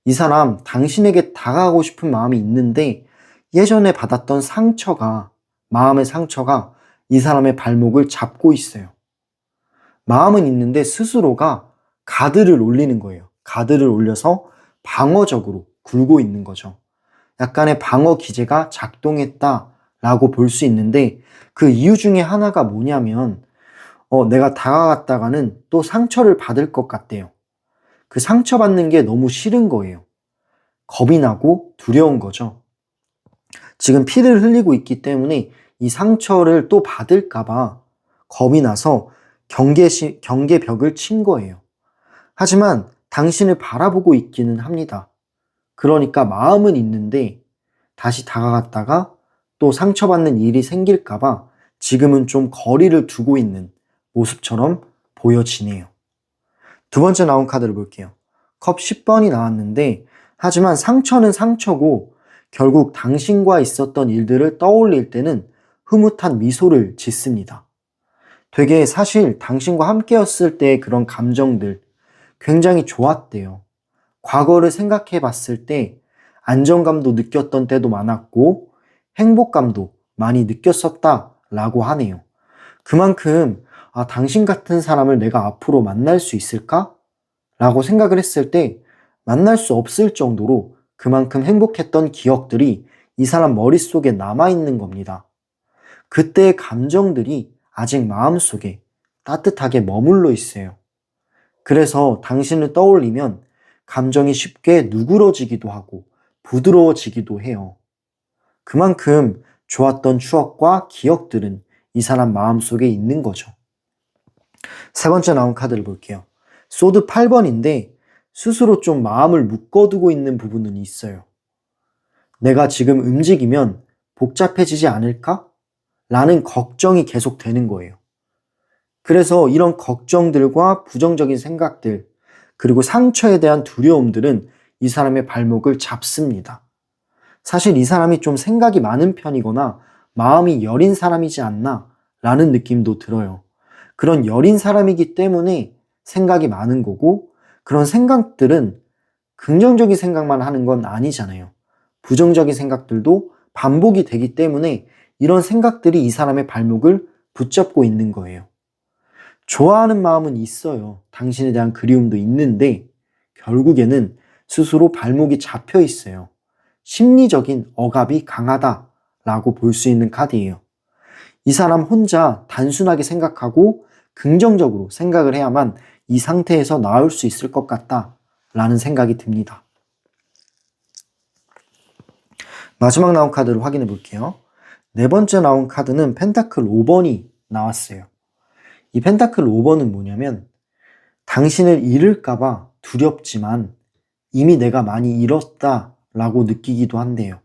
이 사람 당신에게 다가가고 싶은 마음이 있는데 예전에 받았던 상처가, 마음의 상처가 이 사람의 발목을 잡고 있어요. 마음은 있는데 스스로가 가드를 올리는 거예요. 가드를 올려서 방어적으로 굴고 있는 거죠. 약간의 방어 기제가 작동했다라고 볼 수 있는데 그 이유 중에 하나가 뭐냐면 내가 다가갔다가는 또 상처를 받을 것 같대요. 그 상처받는 게 너무 싫은 거예요. 겁이 나고 두려운 거죠. 지금 피를 흘리고 있기 때문에 이 상처를 또 받을까봐 겁이 나서 경계벽을 친 거예요. 하지만 당신을 바라보고 있기는 합니다. 그러니까 마음은 있는데 다시 다가갔다가 또 상처받는 일이 생길까봐 지금은 좀 거리를 두고 있는 모습처럼 보여지네요. 두 번째 나온 카드를 볼게요. 컵 10번이 나왔는데 하지만 상처는 상처고 결국 당신과 있었던 일들을 떠올릴 때는 흐뭇한 미소를 짓습니다. 되게 사실 당신과 함께였을 때의 그런 감정들 굉장히 좋았대요. 과거를 생각해 봤을 때 안정감도 느꼈던 때도 많았고 행복감도 많이 느꼈었다라고 하네요. 그만큼 당신 같은 사람을 내가 앞으로 만날 수 있을까? 라고 생각을 했을 때 만날 수 없을 정도로 그만큼 행복했던 기억들이 이 사람 머릿속에 남아있는 겁니다. 그때의 감정들이 아직 마음속에 따뜻하게 머물러 있어요. 그래서 당신을 떠올리면 감정이 쉽게 누그러지기도 하고 부드러워지기도 해요. 그만큼 좋았던 추억과 기억들은 이 사람 마음속에 있는 거죠. 세 번째 나온 카드를 볼게요. 소드 8번인데 스스로 좀 마음을 묶어두고 있는 부분은 있어요. 내가 지금 움직이면 복잡해지지 않을까? 라는 걱정이 계속 되는 거예요. 그래서 이런 걱정들과 부정적인 생각들, 그리고 상처에 대한 두려움들은 이 사람의 발목을 잡습니다. 사실 이 사람이 좀 생각이 많은 편이거나 마음이 여린 사람이지 않나 라는 느낌도 들어요. 그런 여린 사람이기 때문에 생각이 많은 거고 그런 생각들은 긍정적인 생각만 하는 건 아니잖아요. 부정적인 생각들도 반복이 되기 때문에 이런 생각들이 이 사람의 발목을 붙잡고 있는 거예요. 좋아하는 마음은 있어요. 당신에 대한 그리움도 있는데 결국에는 스스로 발목이 잡혀 있어요. 심리적인 억압이 강하다라고 볼 수 있는 카드예요. 이 사람 혼자 단순하게 생각하고 긍정적으로 생각을 해야만 이 상태에서 나올 수 있을 것 같다라는 생각이 듭니다. 마지막 나온 카드를 확인해 볼게요. 네 번째 나온 카드는 펜타클 5번이 나왔어요. 이 펜타클 5번은 뭐냐면 당신을 잃을까봐 두렵지만 이미 내가 많이 잃었다라고 느끼기도 한대요.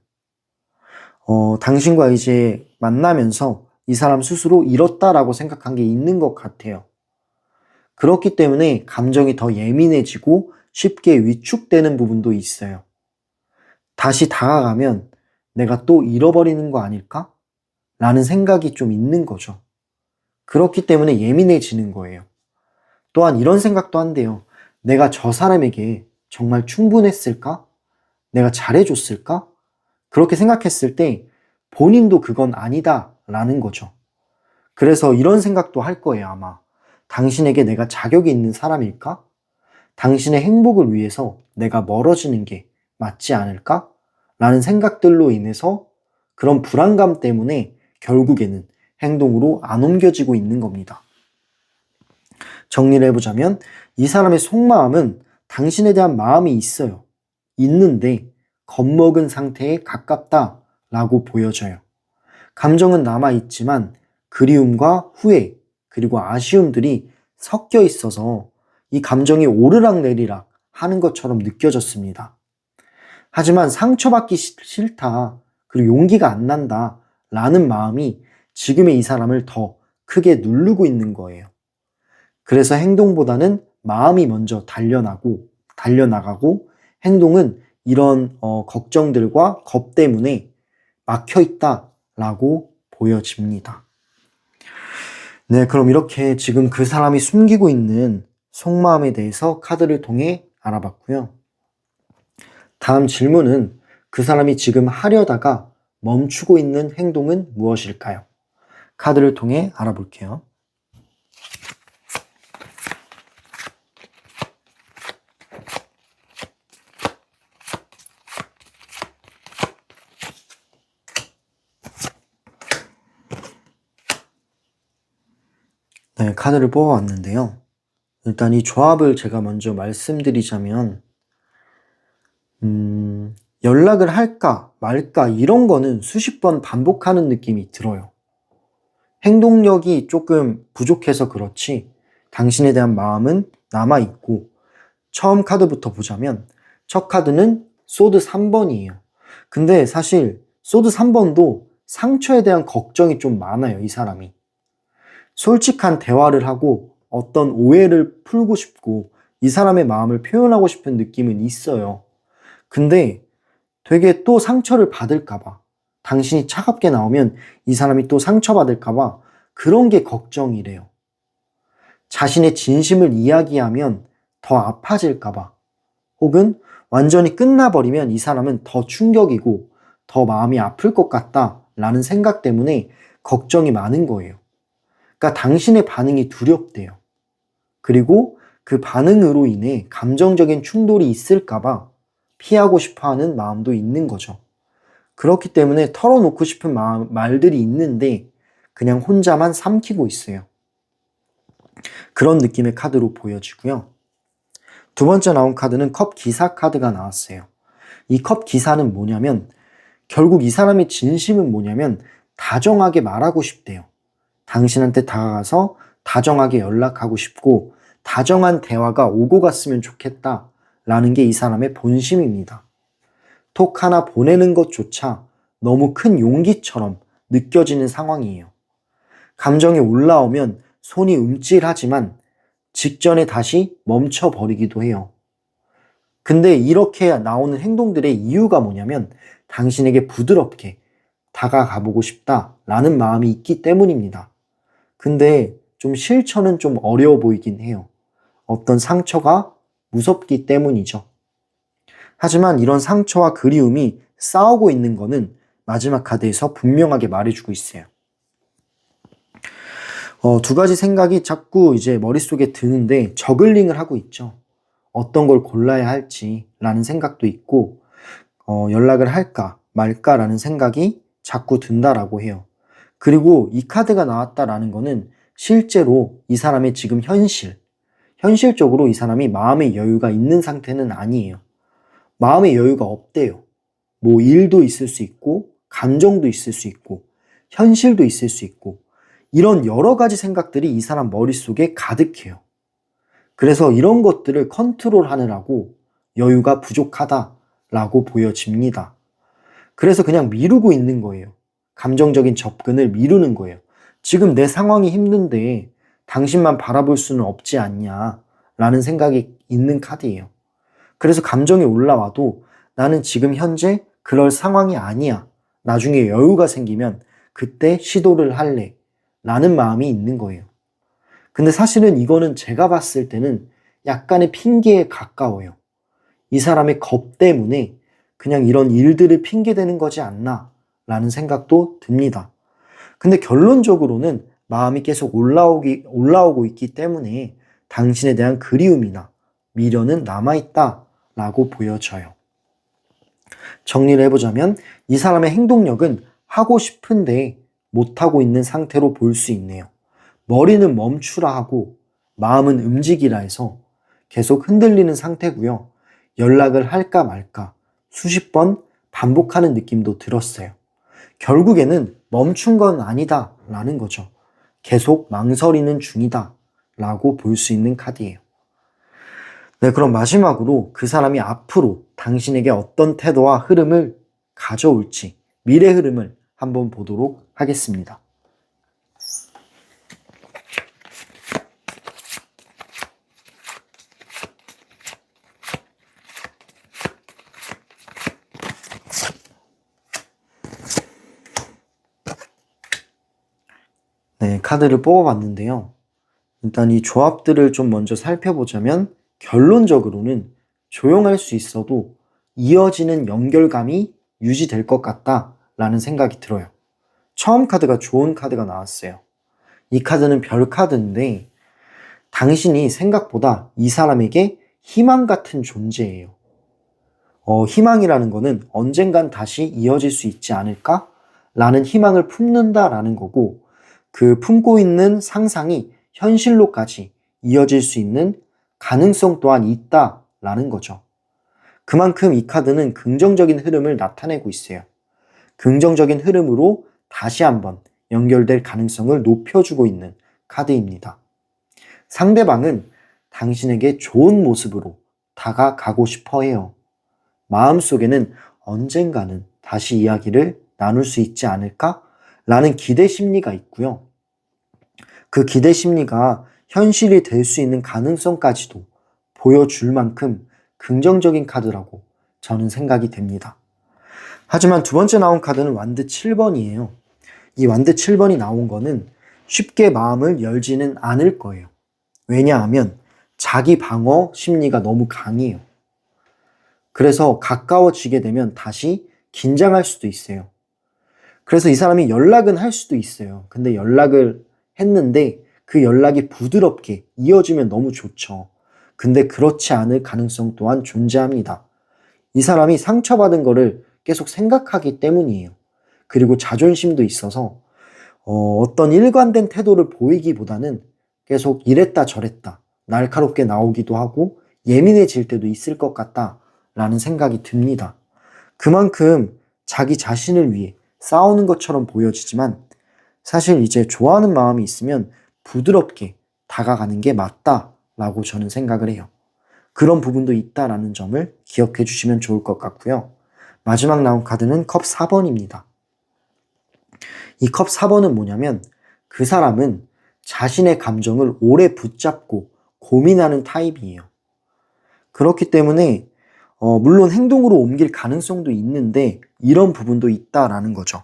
당신과 이제 만나면서 이 사람 스스로 잃었다라고 생각한 게 있는 것 같아요. 그렇기 때문에 감정이 더 예민해지고 쉽게 위축되는 부분도 있어요. 다시 다가가면 내가 또 잃어버리는 거 아닐까? 라는 생각이 좀 있는 거죠. 그렇기 때문에 예민해지는 거예요. 또한 이런 생각도 한대요. 내가 저 사람에게 정말 충분했을까? 내가 잘해줬을까? 그렇게 생각했을 때 본인도 그건 아니다라는 거죠. 그래서 이런 생각도 할 거예요, 아마. 당신에게 내가 자격이 있는 사람일까? 당신의 행복을 위해서 내가 멀어지는 게 맞지 않을까? 라는 생각들로 인해서 그런 불안감 때문에 결국에는 행동으로 안 옮겨지고 있는 겁니다. 정리를 해보자면 이 사람의 속마음은 당신에 대한 마음이 있어요. 있는데 겁먹은 상태에 가깝다라고 보여져요. 감정은 남아있지만 그리움과 후회 그리고 아쉬움들이 섞여 있어서 이 감정이 오르락내리락 하는 것처럼 느껴졌습니다. 하지만 상처받기 싫다 그리고 용기가 안 난다 라는 마음이 지금의 이 사람을 더 크게 누르고 있는 거예요. 그래서 행동보다는 마음이 먼저 달려나가고 행동은 이런 걱정들과 겁 때문에 막혀있다라고 보여집니다. 네, 그럼 이렇게 지금 그 사람이 숨기고 있는 속마음에 대해서 카드를 통해 알아봤고요. 다음 질문은 그 사람이 지금 하려다가 멈추고 있는 행동은 무엇일까요? 카드를 통해 알아볼게요. 네, 카드를 뽑아왔는데요. 일단 이 조합을 제가 먼저 말씀드리자면 연락을 할까 말까 이런 거는 수십 번 반복하는 느낌이 들어요. 행동력이 조금 부족해서 그렇지 당신에 대한 마음은 남아있고, 처음 카드부터 보자면 첫 카드는 소드 3번이에요. 근데 사실 소드 3번도 상처에 대한 걱정이 좀 많아요, 이 사람이. 솔직한 대화를 하고 어떤 오해를 풀고 싶고 이 사람의 마음을 표현하고 싶은 느낌은 있어요. 근데 되게 또 상처를 받을까봐, 당신이 차갑게 나오면 이 사람이 또 상처받을까봐 그런 게 걱정이래요. 자신의 진심을 이야기하면 더 아파질까봐, 혹은 완전히 끝나버리면 이 사람은 더 충격이고 더 마음이 아플 것 같다라는 생각 때문에 걱정이 많은 거예요. 그러니까 당신의 반응이 두렵대요. 그리고 그 반응으로 인해 감정적인 충돌이 있을까봐 피하고 싶어하는 마음도 있는 거죠. 그렇기 때문에 털어놓고 싶은 말들이 있는데 그냥 혼자만 삼키고 있어요. 그런 느낌의 카드로 보여지고요. 두 번째 나온 카드는 컵 기사 카드가 나왔어요. 이 컵 기사는 뭐냐면 결국 이 사람의 진심은 뭐냐면 다정하게 말하고 싶대요. 당신한테 다가가서 다정하게 연락하고 싶고 다정한 대화가 오고 갔으면 좋겠다라는 게 이 사람의 본심입니다. 톡 하나 보내는 것조차 너무 큰 용기처럼 느껴지는 상황이에요. 감정이 올라오면 손이 움찔하지만 직전에 다시 멈춰버리기도 해요. 근데 이렇게 나오는 행동들의 이유가 뭐냐면 당신에게 부드럽게 다가가보고 싶다라는 마음이 있기 때문입니다. 근데 좀 실천은 좀 어려워 보이긴 해요. 어떤 상처가 무섭기 때문이죠. 하지만 이런 상처와 그리움이 싸우고 있는 거는 마지막 카드에서 분명하게 말해주고 있어요. 두 가지 생각이 자꾸 이제 머릿속에 드는데 저글링을 하고 있죠. 어떤 걸 골라야 할지라는 생각도 있고, 연락을 할까 말까라는 생각이 자꾸 든다라고 해요. 그리고 이 카드가 나왔다라는 거는 실제로 이 사람의 지금 현실적으로 이 사람이 마음의 여유가 있는 상태는 아니에요. 마음의 여유가 없대요. 뭐 일도 있을 수 있고, 감정도 있을 수 있고, 현실도 있을 수 있고, 이런 여러 가지 생각들이 이 사람 머릿속에 가득해요. 그래서 이런 것들을 컨트롤하느라고 여유가 부족하다라고 보여집니다. 그래서 그냥 미루고 있는 거예요. 감정적인 접근을 미루는 거예요. 지금 내 상황이 힘든데 당신만 바라볼 수는 없지 않냐라는 생각이 있는 카드예요. 그래서 감정이 올라와도 나는 지금 현재 그럴 상황이 아니야. 나중에 여유가 생기면 그때 시도를 할래. 라는 마음이 있는 거예요. 근데 사실은 이거는 제가 봤을 때는 약간의 핑계에 가까워요. 이 사람의 겁 때문에 그냥 이런 일들을 핑계대는 거지 않나 라는 생각도 듭니다. 근데 결론적으로는 마음이 계속 올라오고 있기 때문에 당신에 대한 그리움이나 미련은 남아있다 라고 보여져요. 정리를 해보자면 이 사람의 행동력은 하고 싶은데 못하고 있는 상태로 볼 수 있네요. 머리는 멈추라 하고 마음은 움직이라 해서 계속 흔들리는 상태고요. 연락을 할까 말까 수십 번 반복하는 느낌도 들었어요. 결국에는 멈춘 건 아니다 라는 거죠. 계속 망설이는 중이다 라고 볼 수 있는 카드예요. 네, 그럼 마지막으로 그 사람이 앞으로 당신에게 어떤 태도와 흐름을 가져올지, 미래 흐름을 한번 보도록 하겠습니다. 네, 카드를 뽑아봤는데요. 일단 이 조합들을 좀 먼저 살펴보자면 결론적으로는 조용할 수 있어도 이어지는 연결감이 유지될 것 같다 라는 생각이 들어요. 처음 카드가 좋은 카드가 나왔어요. 이 카드는 별 카드인데 당신이 생각보다 이 사람에게 희망 같은 존재예요. 희망이라는 거는 언젠간 다시 이어질 수 있지 않을까? 라는 희망을 품는다라는 거고, 그 품고 있는 상상이 현실로까지 이어질 수 있는 가능성 또한 있다라는 거죠. 그만큼 이 카드는 긍정적인 흐름을 나타내고 있어요. 긍정적인 흐름으로 다시 한번 연결될 가능성을 높여주고 있는 카드입니다. 상대방은 당신에게 좋은 모습으로 다가가고 싶어 해요. 마음속에는 언젠가는 다시 이야기를 나눌 수 있지 않을까? 라는 기대 심리가 있고요. 그 기대 심리가 현실이 될 수 있는 가능성까지도 보여줄 만큼 긍정적인 카드라고 저는 생각이 됩니다. 하지만 두 번째 나온 카드는 완드 7번이에요. 이 완드 7번이 나온 거는 쉽게 마음을 열지는 않을 거예요. 왜냐하면 자기 방어 심리가 너무 강해요. 그래서 가까워지게 되면 다시 긴장할 수도 있어요. 그래서 이 사람이 연락은 할 수도 있어요. 근데 연락을 했는데 그 연락이 부드럽게 이어지면 너무 좋죠. 근데 그렇지 않을 가능성 또한 존재합니다. 이 사람이 상처받은 거를 계속 생각하기 때문이에요. 그리고 자존심도 있어서 어떤 일관된 태도를 보이기보다는 계속 이랬다 저랬다 날카롭게 나오기도 하고 예민해질 때도 있을 것 같다 라는 생각이 듭니다. 그만큼 자기 자신을 위해 싸우는 것처럼 보여지지만 사실 이제 좋아하는 마음이 있으면 부드럽게 다가가는 게 맞다라고 저는 생각을 해요. 그런 부분도 있다라는 점을 기억해 주시면 좋을 것 같고요. 마지막 나온 카드는 컵 4번입니다. 이 컵 4번은 뭐냐면 그 사람은 자신의 감정을 오래 붙잡고 고민하는 타입이에요. 그렇기 때문에 물론 행동으로 옮길 가능성도 있는데 이런 부분도 있다라는 거죠.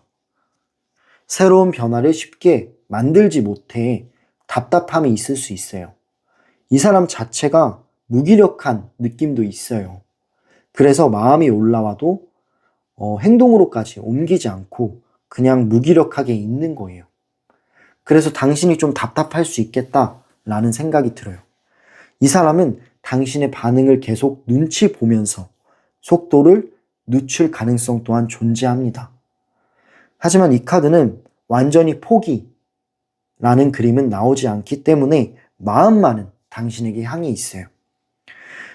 새로운 변화를 쉽게 만들지 못해 답답함이 있을 수 있어요. 이 사람 자체가 무기력한 느낌도 있어요. 그래서 마음이 올라와도 행동으로까지 옮기지 않고 그냥 무기력하게 있는 거예요. 그래서 당신이 좀 답답할 수 있겠다라는 생각이 들어요. 이 사람은 당신의 반응을 계속 눈치 보면서 속도를 늦출 가능성 또한 존재합니다. 하지만 이 카드는 완전히 포기라는 그림은 나오지 않기 때문에 마음만은 당신에게 향해 있어요.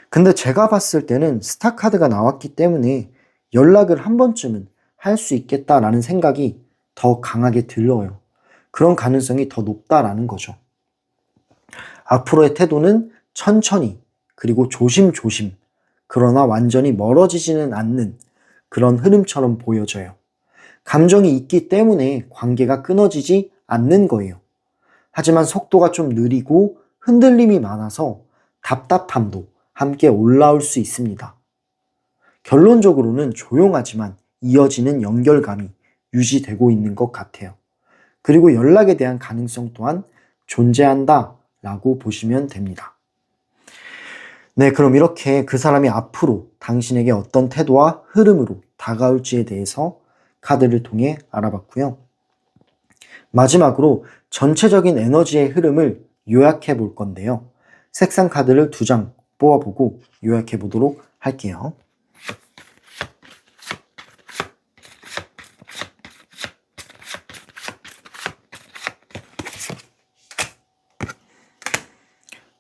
근데 제가 봤을 때는 스타 카드가 나왔기 때문에 연락을 한 번쯤은 할 수 있겠다라는 생각이 더 강하게 들어요. 그런 가능성이 더 높다라는 거죠. 앞으로의 태도는 천천히 그리고 조심조심 그러나 완전히 멀어지지는 않는 그런 흐름처럼 보여져요. 감정이 있기 때문에 관계가 끊어지지 않는 거예요. 하지만 속도가 좀 느리고 흔들림이 많아서 답답함도 함께 올라올 수 있습니다. 결론적으로는 조용하지만 이어지는 연결감이 유지되고 있는 것 같아요. 그리고 연락에 대한 가능성 또한 존재한다라고 보시면 됩니다. 네, 그럼 이렇게 그 사람이 앞으로 당신에게 어떤 태도와 흐름으로 다가올지에 대해서 카드를 통해 알아봤고요. 마지막으로 전체적인 에너지의 흐름을 요약해 볼 건데요. 색상 카드를 2장 뽑아보고 요약해 보도록 할게요.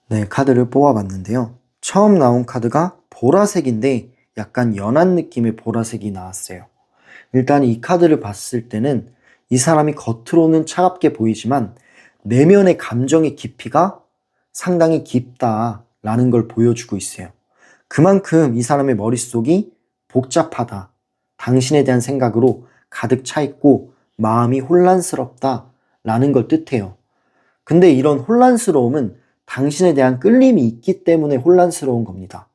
네, 카드를 뽑아봤는데요. 처음 나온 카드가 보라색인데 약간 연한 느낌의 보라색이 나왔어요. 일단 이 카드를 봤을 때는 이 사람이 겉으로는 차갑게 보이지만 내면의 감정의 깊이가 상당히 깊다라는 걸 보여주고 있어요. 그만큼 이 사람의 머릿속이 복잡하다. 당신에 대한 생각으로 가득 차 있고 마음이 혼란스럽다라는 걸 뜻해요. 근데 이런 혼란스러움은 당신에 대한 끌림이 있기 때문에 혼란스러운 겁니다.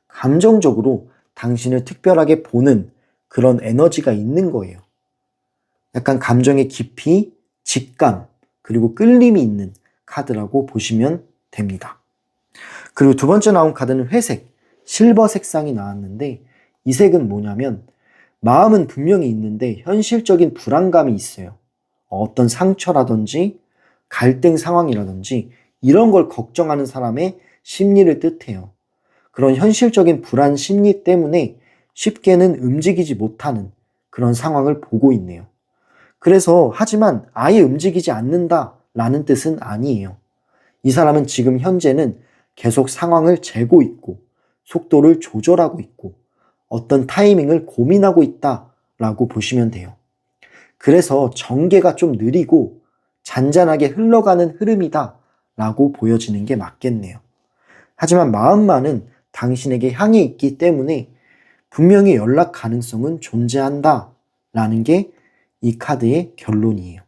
감정적으로 당신을 특별하게 보는 그런 에너지가 있는 거예요. 약간 감정의 깊이, 직감, 그리고 끌림이 있는 카드라고 보시면 됩니다. 그리고 두 번째 나온 카드는 회색, 실버 색상이 나왔는데 이 색은 뭐냐면 마음은 분명히 있는데 현실적인 불안감이 있어요. 어떤 상처라든지 갈등 상황이라든지 이런 걸 걱정하는 사람의 심리를 뜻해요. 그런 현실적인 불안 심리 때문에 쉽게는 움직이지 못하는 그런 상황을 보고 있네요. 그래서 하지만 아예 움직이지 않는다라는 뜻은 아니에요. 이 사람은 지금 현재는 계속 상황을 재고 있고 속도를 조절하고 있고 어떤 타이밍을 고민하고 있다라고 보시면 돼요. 그래서 전개가 좀 느리고 잔잔하게 흘러가는 흐름이다라고 보여지는 게 맞겠네요. 하지만 마음만은 당신에게 향해 있기 때문에 분명히 연락 가능성은 존재한다라는 게 이 카드의 결론이에요.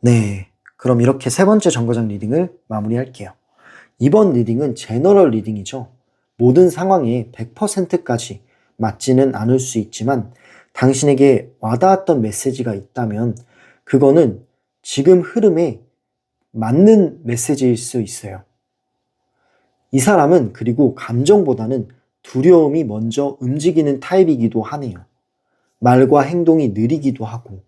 네, 그럼 이렇게 세 번째 정거장 리딩을 마무리할게요. 이번 리딩은 제너럴 리딩이죠. 모든 상황에 100%까지 맞지는 않을 수 있지만 당신에게 와닿았던 메시지가 있다면 그거는 지금 흐름에 맞는 메시지일 수 있어요. 이 사람은 그리고 감정보다는 두려움이 먼저 움직이는 타입이기도 하네요. 말과 행동이 느리기도 하고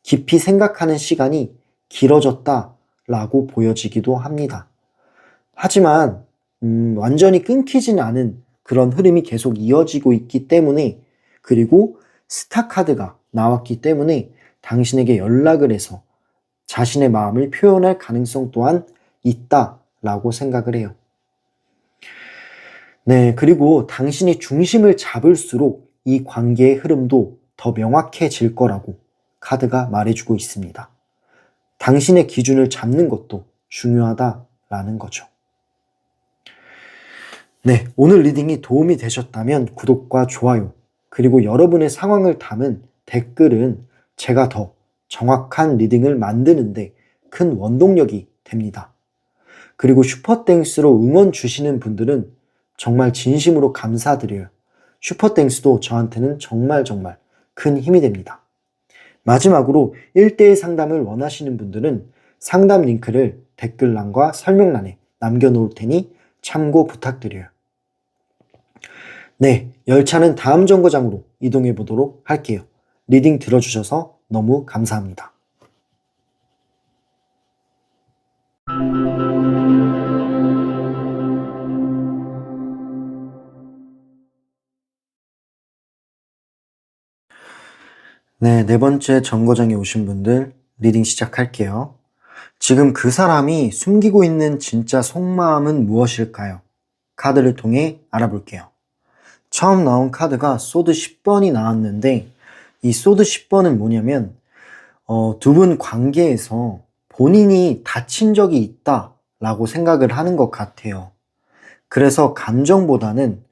깊이 생각하는 시간이 길어졌다라고 보여지기도 합니다. 하지만 완전히 끊기지는 않은 그런 흐름이 계속 이어지고 있기 때문에 그리고 스타 카드가 나왔기 때문에 당신에게 연락을 해서 자신의 마음을 표현할 가능성 또한 있다라고 생각을 해요. 네, 그리고 당신이 중심을 잡을수록 이 관계의 흐름도 더 명확해질 거라고 카드가 말해주고 있습니다. 당신의 기준을 잡는 것도 중요하다라는 거죠. 네, 오늘 리딩이 도움이 되셨다면 구독과 좋아요, 그리고 여러분의 상황을 담은 댓글은 제가 더 정확한 리딩을 만드는데 큰 원동력이 됩니다. 그리고 슈퍼땡스로 응원 주시는 분들은 정말 진심으로 감사드려요. 슈퍼땡스도 저한테는 정말 큰 힘이 됩니다. 마지막으로 1대1 상담을 원하시는 분들은 상담 링크를 댓글란과 설명란에 남겨놓을 테니 참고 부탁드려요. 네, 열차는 다음 정거장으로 이동해 보도록 할게요. 리딩 들어주셔서 너무 감사합니다. 네, 네 번째 정거장에 오신 분들 리딩 시작할게요. 지금 그 사람이 숨기고 있는 진짜 속마음은 무엇일까요? 카드를 통해 알아볼게요. 처음 나온 카드가 소드 10번이 나왔는데 이 소드 10번은 뭐냐면 두 분 관계에서 본인이 다친 적이 있다라고 생각을 하는 것 같아요. 그래서 감정보다는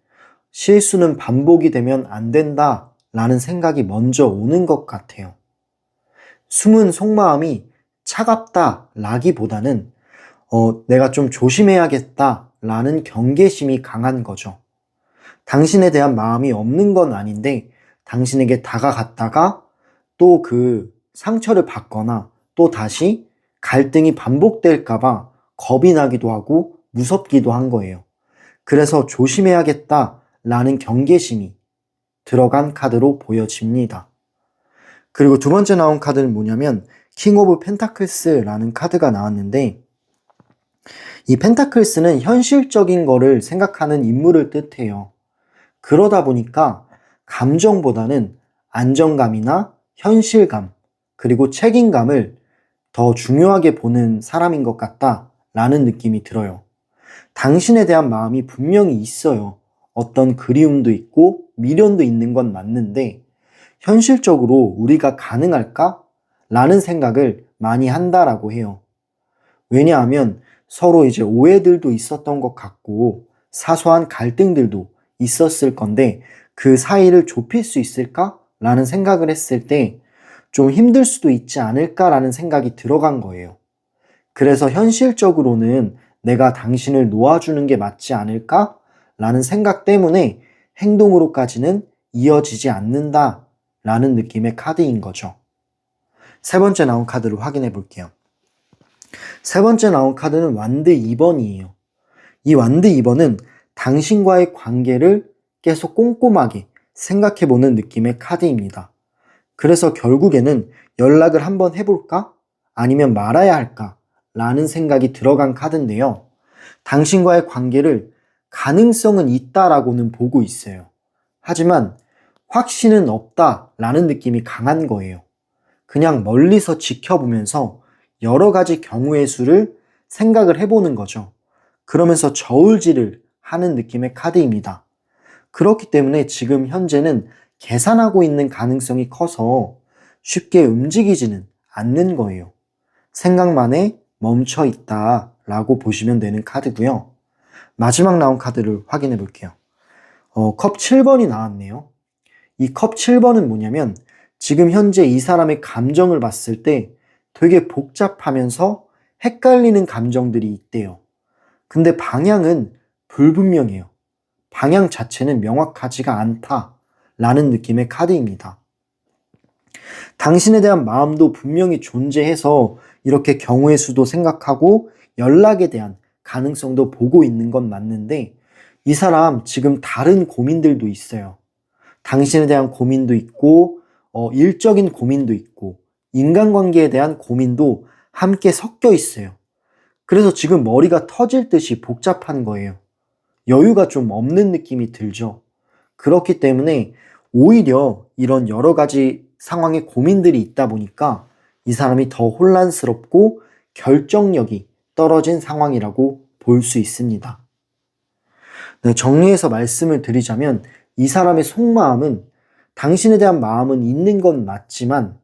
실수는 반복이 되면 안 된다라는 생각이 먼저 오는 것 같아요. 숨은 속마음이 차갑다라기보다는 내가 좀 조심해야겠다라는 경계심이 강한 거죠. 당신에 대한 마음이 없는 건 아닌데 당신에게 다가갔다가 또 그 상처를 받거나 또 다시 갈등이 반복될까봐 겁이 나기도 하고 무섭기도 한 거예요. 그래서 조심해야겠다라는 경계심이 들어간 카드로 보여집니다. 그리고 두 번째 나온 카드는 뭐냐면 킹 오브 펜타클스라는 카드가 나왔는데 이 펜타클스는 현실적인 거를 생각하는 인물을 뜻해요. 그러다 보니까 감정보다는 안정감이나 현실감, 그리고 책임감을 더 중요하게 보는 사람인 것 같다라는 느낌이 들어요. 당신에 대한 마음이 분명히 있어요. 어떤 그리움도 있고 미련도 있는 건 맞는데 현실적으로 우리가 가능할까? 라는 생각을 많이 한다라고 해요. 왜냐하면 서로 이제 오해들도 있었던 것 같고 사소한 갈등들도 있었을 건데 그 사이를 좁힐 수 있을까? 라는 생각을 했을 때 좀 힘들 수도 있지 않을까라는 생각이 들어간 거예요. 그래서 현실적으로는 내가 당신을 놓아주는 게 맞지 않을까? 라는 생각 때문에 행동으로까지는 이어지지 않는다라는 느낌의 카드인 거죠. 세 번째 나온 카드를 확인해 볼게요. 세 번째 나온 카드는 완드 2번이에요. 이 완드 2번은 당신과의 관계를 계속 꼼꼼하게 생각해보는 느낌의 카드입니다. 그래서 결국에는 연락을 한번 해볼까? 아니면 말아야 할까? 라는 생각이 들어간 카드인데요. 당신과의 관계를 가능성은 있다라고는 보고 있어요. 하지만 확신은 없다라는 느낌이 강한 거예요. 그냥 멀리서 지켜보면서 여러 가지 경우의 수를 생각을 해보는 거죠. 그러면서 저울질을 하는 느낌의 카드입니다. 그렇기 때문에 지금 현재는 계산하고 있는 가능성이 커서 쉽게 움직이지는 않는 거예요. 생각만에 멈춰 있다라고 보시면 되는 카드고요. 마지막 나온 카드를 확인해 볼게요. 컵 7번이 나왔네요. 이 컵 7번은 뭐냐면 지금 현재 이 사람의 감정을 봤을 때 되게 복잡하면서 헷갈리는 감정들이 있대요. 근데 방향은 불분명해요. 방향 자체는 명확하지가 않다라는 느낌의 카드입니다. 당신에 대한 마음도 분명히 존재해서 이렇게 경우의 수도 생각하고 연락에 대한 가능성도 보고 있는 건 맞는데 이 사람 지금 다른 고민들도 있어요. 당신에 대한 고민도 있고 일적인 고민도 있고 인간관계에 대한 고민도 함께 섞여 있어요. 그래서 지금 머리가 터질 듯이 복잡한 거예요. 여유가 좀 없는 느낌이 들죠. 그렇기 때문에 오히려 이런 여러 가지 상황에 고민들이 있다 보니까 이 사람이 더 혼란스럽고 결정력이 떨어진 상황이라고 볼 수 있습니다. 네, 정리해서 말씀을 드리자면 이 사람의 속마음은 당신에 대한 마음은 있는 건 맞지만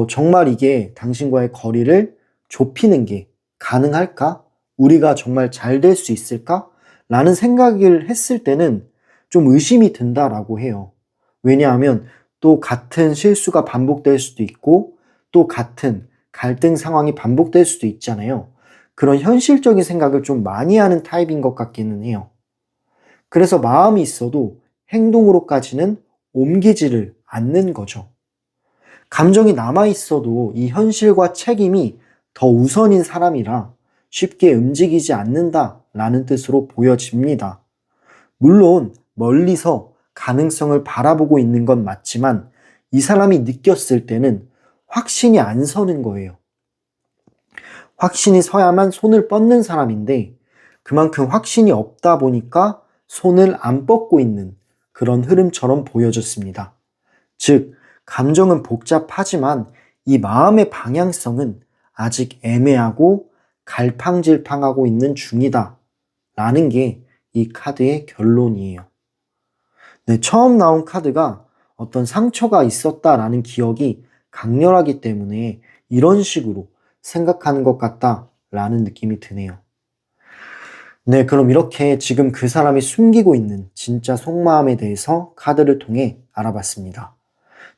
정말 이게 당신과의 거리를 좁히는 게 가능할까? 우리가 정말 잘 될 수 있을까? 라는 생각을 했을 때는 좀 의심이 든다라고 해요. 왜냐하면 또 같은 실수가 반복될 수도 있고 또 같은 갈등 상황이 반복될 수도 있잖아요. 그런 현실적인 생각을 좀 많이 하는 타입인 것 같기는 해요. 그래서 마음이 있어도 행동으로까지는 옮기지를 않는 거죠. 감정이 남아있어도 이 현실과 책임이 더 우선인 사람이라 쉽게 움직이지 않는다라는 뜻으로 보여집니다. 물론 멀리서 가능성을 바라보고 있는 건 맞지만 이 사람이 느꼈을 때는 확신이 안 서는 거예요. 확신이 서야만 손을 뻗는 사람인데 그만큼 확신이 없다 보니까 손을 안 뻗고 있는 그런 흐름처럼 보여졌습니다. 즉, 감정은 복잡하지만 이 마음의 방향성은 아직 애매하고 갈팡질팡하고 있는 중이다 라는 게 이 카드의 결론이에요. 네, 처음 나온 카드가 어떤 상처가 있었다라는 기억이 강렬하기 때문에 이런 식으로 생각하는 것 같다라는 느낌이 드네요. 네, 그럼 이렇게 지금 그 사람이 숨기고 있는 진짜 속마음에 대해서 카드를 통해 알아봤습니다.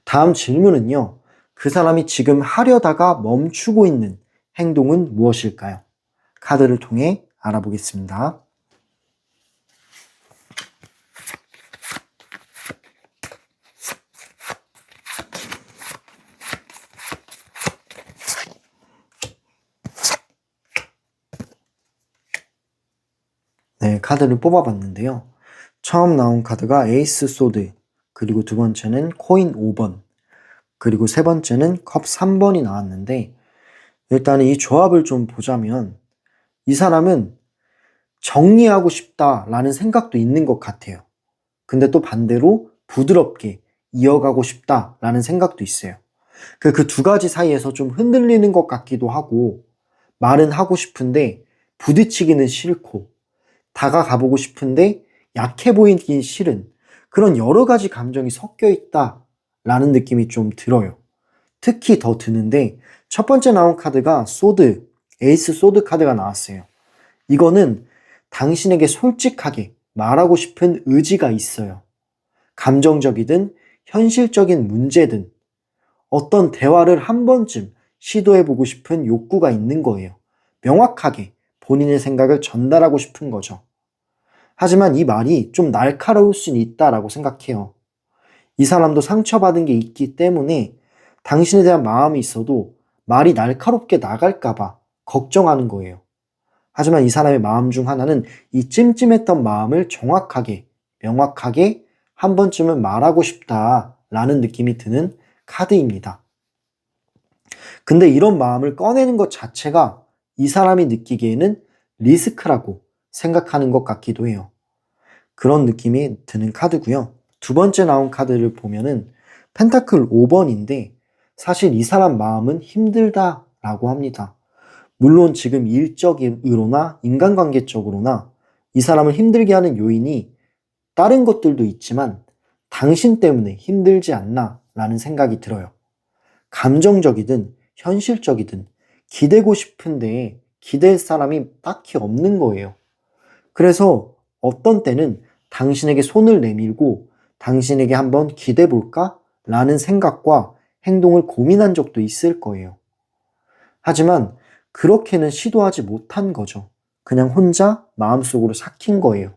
다음 질문은요. 그 사람이 지금 하려다가 멈추고 있는 행동은 무엇일까요? 카드를 통해 알아보겠습니다. 네, 카드를 뽑아봤는데요. 처음 나온 카드가 에이스 소드, 그리고 두 번째는 코인 5번, 그리고 세 번째는 컵 3번이 나왔는데 일단 이 조합을 좀 보자면 이 사람은 정리하고 싶다라는 생각도 있는 것 같아요. 근데 또 반대로 부드럽게 이어가고 싶다라는 생각도 있어요. 그 두 가지 사이에서 좀 흔들리는 것 같기도 하고 말은 하고 싶은데 부딪히기는 싫고 다가가보고 싶은데 약해 보이긴 싫은 그런 여러 가지 감정이 섞여 있다라는 느낌이 좀 들어요. 특히 더 드는데 첫 번째 나온 카드가 소드, 에이스 소드 카드가 나왔어요. 이거는 당신에게 솔직하게 말하고 싶은 의지가 있어요. 감정적이든 현실적인 문제든 어떤 대화를 한 번쯤 시도해보고 싶은 욕구가 있는 거예요. 명확하게 본인의 생각을 전달하고 싶은 거죠. 하지만 이 말이 좀 날카로울 수는 있다라고 생각해요. 이 사람도 상처받은 게 있기 때문에 당신에 대한 마음이 있어도 말이 날카롭게 나갈까봐 걱정하는 거예요. 하지만 이 사람의 마음 중 하나는 이 찜찜했던 마음을 정확하게, 명확하게 한 번쯤은 말하고 싶다라는 느낌이 드는 카드입니다. 근데 이런 마음을 꺼내는 것 자체가 이 사람이 느끼기에는 리스크라고 생각하는 것 같기도 해요. 그런 느낌이 드는 카드고요. 두 번째 나온 카드를 보면은 펜타클 5번인데 사실 이 사람 마음은 힘들다라고 합니다. 물론 지금 일적으로나 인간관계적으로나 이 사람을 힘들게 하는 요인이 다른 것들도 있지만 당신 때문에 힘들지 않나 라는 생각이 들어요. 감정적이든 현실적이든 기대고 싶은데 기댈 사람이 딱히 없는 거예요. 그래서 어떤 때는 당신에게 손을 내밀고 당신에게 한번 기대 볼까? 라는 생각과 행동을 고민한 적도 있을 거예요. 하지만 그렇게는 시도하지 못한 거죠. 그냥 혼자 마음속으로 삭힌 거예요.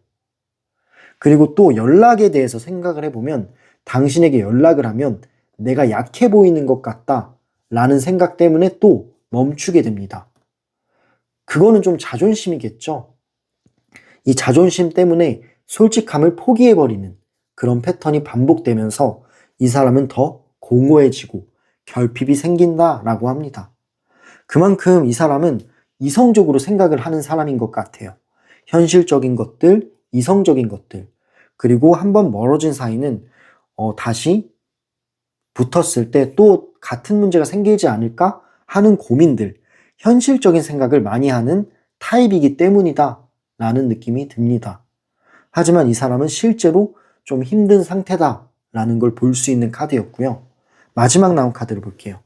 그리고 또 연락에 대해서 생각을 해보면 당신에게 연락을 하면 내가 약해 보이는 것 같다 라는 생각 때문에 또 멈추게 됩니다. 그거는 좀 자존심이겠죠. 이 자존심 때문에 솔직함을 포기해버리는 그런 패턴이 반복되면서 이 사람은 더 공허해지고 결핍이 생긴다라고 합니다. 그만큼 이 사람은 이성적으로 생각을 하는 사람인 것 같아요. 현실적인 것들, 이성적인 것들, 그리고 한번 멀어진 사이는 다시 붙었을 때 또 같은 문제가 생기지 않을까 하는 고민들, 현실적인 생각을 많이 하는 타입이기 때문이다 라는 느낌이 듭니다. 하지만 이 사람은 실제로 좀 힘든 상태다라는 걸 볼 수 있는 카드였고요. 마지막 나온 카드를 볼게요.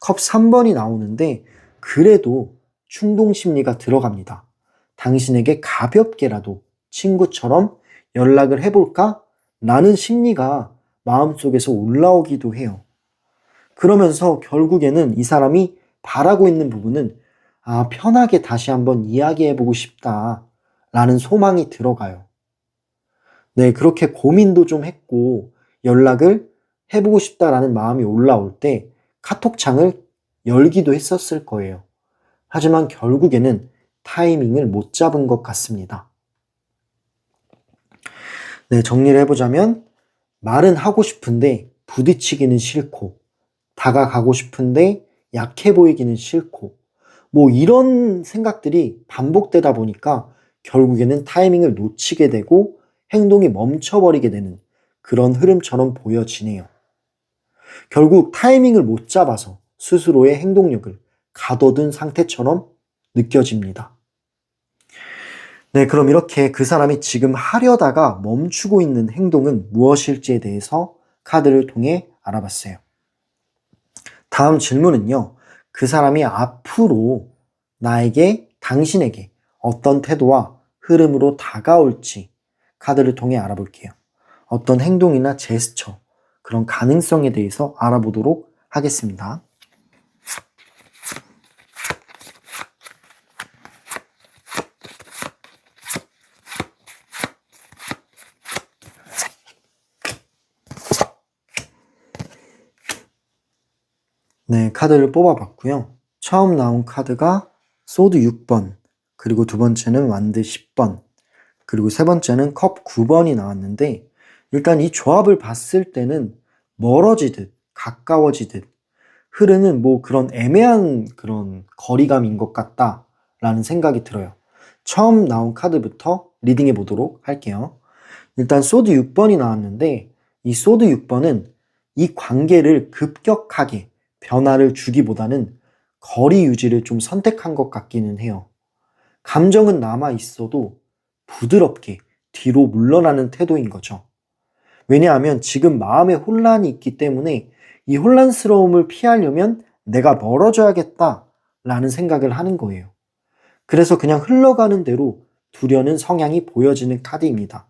컵 3번이 나오는데 그래도 충동 심리가 들어갑니다. 당신에게 가볍게라도 친구처럼 연락을 해볼까? 라는 심리가 마음속에서 올라오기도 해요. 그러면서 결국에는 이 사람이 바라고 있는 부분은 편하게 다시 한번 이야기해보고 싶다 라는 소망이 들어가요. 네, 그렇게 고민도 좀 했고 연락을 해보고 싶다라는 마음이 올라올 때 카톡창을 열기도 했었을 거예요. 하지만 결국에는 타이밍을 못 잡은 것 같습니다. 네, 정리를 해보자면 말은 하고 싶은데 부딪히기는 싫고 다가가고 싶은데 약해 보이기는 싫고 이런 생각들이 반복되다 보니까 결국에는 타이밍을 놓치게 되고 행동이 멈춰버리게 되는 그런 흐름처럼 보여지네요. 결국 타이밍을 못 잡아서 스스로의 행동력을 가둬둔 상태처럼 느껴집니다. 네, 그럼 이렇게 그 사람이 지금 하려다가 멈추고 있는 행동은 무엇일지에 대해서 카드를 통해 알아봤어요. 다음 질문은요. 그 사람이 앞으로 나에게, 당신에게 어떤 태도와 흐름으로 다가올지 카드를 통해 알아볼게요. 어떤 행동이나 제스처, 그런 가능성에 대해서 알아보도록 하겠습니다. 네, 카드를 뽑아봤고요. 처음 나온 카드가 소드 6번, 그리고 두 번째는 완드 10번, 그리고 세 번째는 컵 9번이 나왔는데 일단 이 조합을 봤을 때는 멀어지듯 가까워지듯 흐르는 그런 애매한 그런 거리감인 것 같다라는 생각이 들어요. 처음 나온 카드부터 리딩해 보도록 할게요. 일단 소드 6번이 나왔는데 이 소드 6번은 이 관계를 급격하게 변화를 주기보다는 거리 유지를 좀 선택한 것 같기는 해요. 감정은 남아 있어도 부드럽게 뒤로 물러나는 태도인 거죠. 왜냐하면 지금 마음에 혼란이 있기 때문에 이 혼란스러움을 피하려면 내가 멀어져야겠다 라는 생각을 하는 거예요. 그래서 그냥 흘러가는 대로 두려는 성향이 보여지는 카드입니다.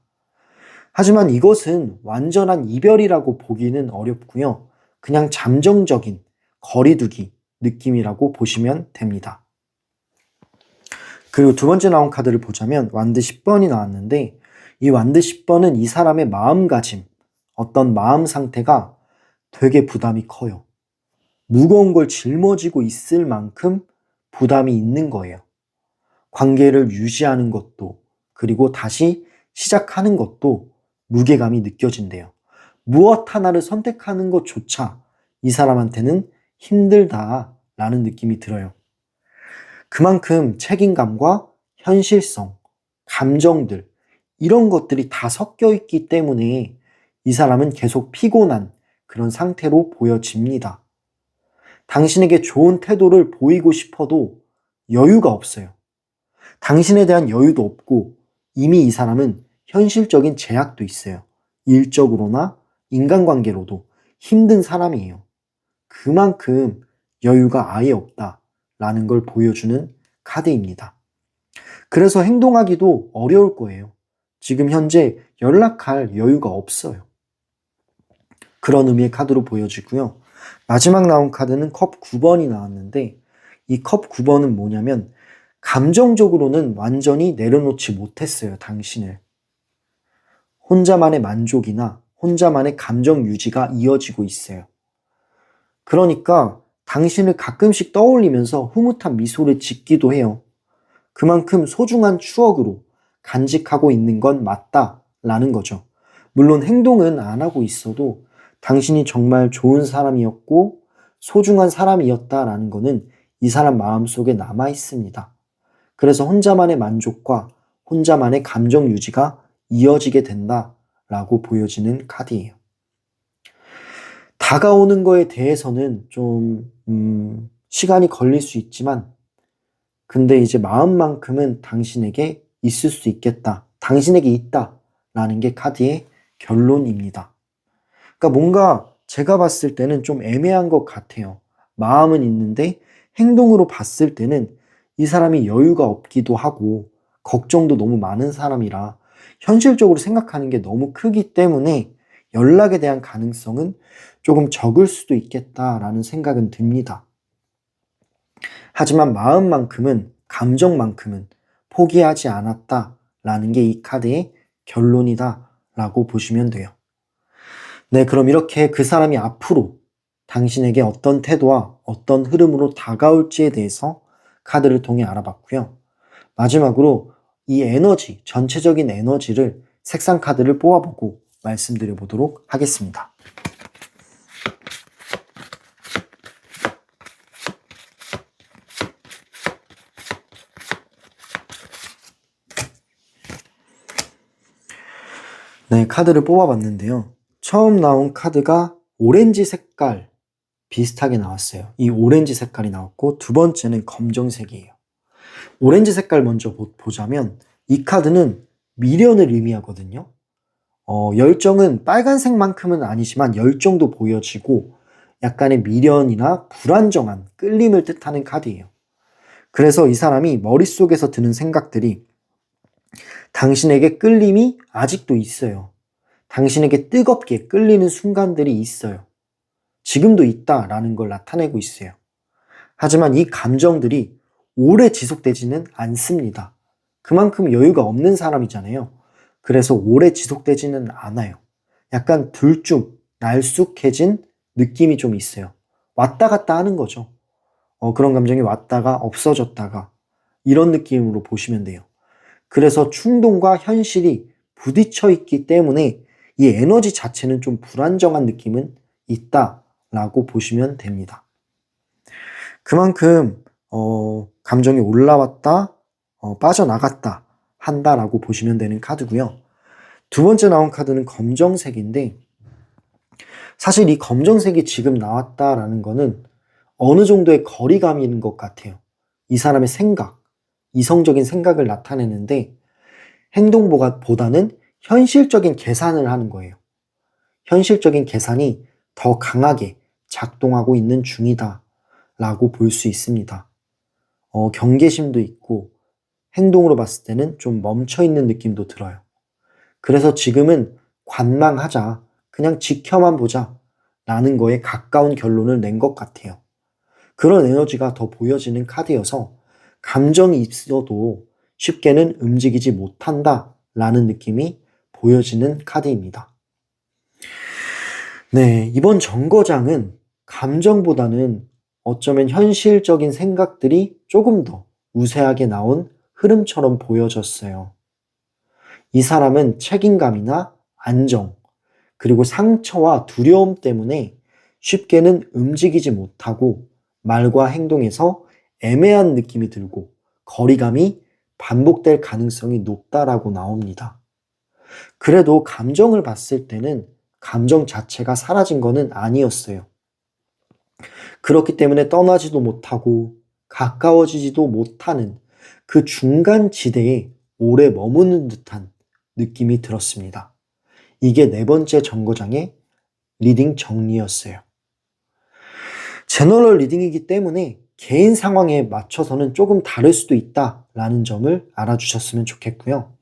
하지만 이것은 완전한 이별이라고 보기는 어렵고요. 그냥 잠정적인 거리두기 느낌이라고 보시면 됩니다. 그리고 두 번째 나온 카드를 보자면 완드 10번이 나왔는데 이 완드 10번은 이 사람의 마음가짐, 어떤 마음 상태가 되게 부담이 커요. 무거운 걸 짊어지고 있을 만큼 부담이 있는 거예요. 관계를 유지하는 것도 그리고 다시 시작하는 것도 무게감이 느껴진대요. 무엇 하나를 선택하는 것조차 이 사람한테는 힘들다라는 느낌이 들어요. 그만큼 책임감과 현실성, 감정들, 이런 것들이 다 섞여 있기 때문에 이 사람은 계속 피곤한 그런 상태로 보여집니다. 당신에게 좋은 태도를 보이고 싶어도 여유가 없어요. 당신에 대한 여유도 없고 이미 이 사람은 현실적인 제약도 있어요. 일적으로나 인간관계로도 힘든 사람이에요. 그만큼 여유가 아예 없다라는 걸 보여주는 카드입니다. 그래서 행동하기도 어려울 거예요. 지금 현재 연락할 여유가 없어요. 그런 의미의 카드로 보여지고요. 마지막 나온 카드는 컵 9번이 나왔는데 이 컵 9번은 뭐냐면 감정적으로는 완전히 내려놓지 못했어요, 당신을. 혼자만의 만족이나 혼자만의 감정 유지가 이어지고 있어요. 그러니까 당신을 가끔씩 떠올리면서 흐뭇한 미소를 짓기도 해요. 그만큼 소중한 추억으로 간직하고 있는 건 맞다라는 거죠. 물론 행동은 안 하고 있어도 당신이 정말 좋은 사람이었고 소중한 사람이었다라는 거는 이 사람 마음속에 남아 있습니다. 그래서 혼자만의 만족과 혼자만의 감정 유지가 이어지게 된다라고 보여지는 카드예요. 다가오는 거에 대해서는 좀 시간이 걸릴 수 있지만 근데 이제 마음만큼은 당신에게 있을 수 있겠다. 당신에게 있다라는 게 카드의 결론입니다. 그러니까 뭔가 제가 봤을 때는 좀 애매한 것 같아요. 마음은 있는데 행동으로 봤을 때는 이 사람이 여유가 없기도 하고 걱정도 너무 많은 사람이라 현실적으로 생각하는 게 너무 크기 때문에 연락에 대한 가능성은 조금 적을 수도 있겠다라는 생각은 듭니다. 하지만 마음만큼은, 감정만큼은 포기하지 않았다라는 게 이 카드의 결론이다라고 보시면 돼요. 네, 그럼 이렇게 그 사람이 앞으로 당신에게 어떤 태도와 어떤 흐름으로 다가올지에 대해서 카드를 통해 알아봤고요. 마지막으로 이 에너지, 전체적인 에너지를 색상 카드를 뽑아보고 말씀드려 보도록 하겠습니다. 네, 카드를 뽑아봤는데요. 처음 나온 카드가 오렌지 색깔 비슷하게 나왔어요. 이 오렌지 색깔이 나왔고 두 번째는 검정색이에요. 오렌지 색깔 먼저 보자면 이 카드는 미련을 의미하거든요. 열정은 빨간색만큼은 아니지만 열정도 보여지고 약간의 미련이나 불안정한 끌림을 뜻하는 카드예요. 그래서 이 사람이 머릿속에서 드는 생각들이 당신에게 끌림이 아직도 있어요. 당신에게 뜨겁게 끌리는 순간들이 있어요. 지금도 있다라는 걸 나타내고 있어요. 하지만 이 감정들이 오래 지속되지는 않습니다. 그만큼 여유가 없는 사람이잖아요. 그래서 오래 지속되지는 않아요. 약간 들쭉 날쑥해진 느낌이 좀 있어요. 왔다 갔다 하는 거죠. 그런 감정이 왔다가 없어졌다가 이런 느낌으로 보시면 돼요. 그래서 충동과 현실이 부딪혀 있기 때문에 이 에너지 자체는 좀 불안정한 느낌은 있다라고 보시면 됩니다. 그만큼 감정이 올라왔다, 빠져나갔다 한다라고 보시면 되는 카드고요. 두 번째 나온 카드는 검정색인데 사실 이 검정색이 지금 나왔다라는 거는 어느 정도의 거리감인 것 같아요. 이 사람의 생각, 이성적인 생각을 나타내는데 행동보다는 현실적인 계산을 하는 거예요. 현실적인 계산이 더 강하게 작동하고 있는 중이다 라고 볼 수 있습니다. 경계심도 있고 행동으로 봤을 때는 좀 멈춰있는 느낌도 들어요. 그래서 지금은 관망하자, 그냥 지켜만 보자 라는 거에 가까운 결론을 낸 것 같아요. 그런 에너지가 더 보여지는 카드여서 감정이 있어도 쉽게는 움직이지 못한다 라는 느낌이 보여지는 카드입니다. 네, 이번 정거장은 감정보다는 어쩌면 현실적인 생각들이 조금 더 우세하게 나온 흐름처럼 보여졌어요. 이 사람은 책임감이나 안정, 그리고 상처와 두려움 때문에 쉽게는 움직이지 못하고 말과 행동에서 애매한 느낌이 들고 거리감이 반복될 가능성이 높다라고 나옵니다. 그래도 감정을 봤을 때는 감정 자체가 사라진 것은 아니었어요. 그렇기 때문에 떠나지도 못하고 가까워지지도 못하는 그 중간 지대에 오래 머무는 듯한 느낌이 들었습니다. 이게 네 번째 정거장의 리딩 정리였어요. 제너럴 리딩이기 때문에 개인 상황에 맞춰서는 조금 다를 수도 있다라는 점을 알아주셨으면 좋겠고요.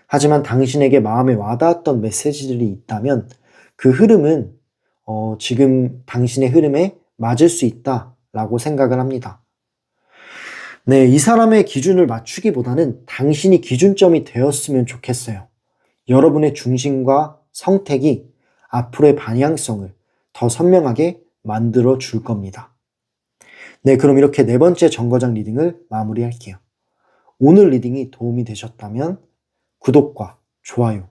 하지만 당신에게 마음에 와닿았던 메시지들이 있다면 그 흐름은 지금 당신의 흐름에 맞을 수 있다라고 생각을 합니다. 네, 이 사람의 기준을 맞추기보다는 당신이 기준점이 되었으면 좋겠어요. 여러분의 중심과 선택이 앞으로의 방향성을 더 선명하게 만들어 줄 겁니다. 네, 그럼 이렇게 네 번째 정거장 리딩을 마무리할게요. 오늘 리딩이 도움이 되셨다면 구독과 좋아요,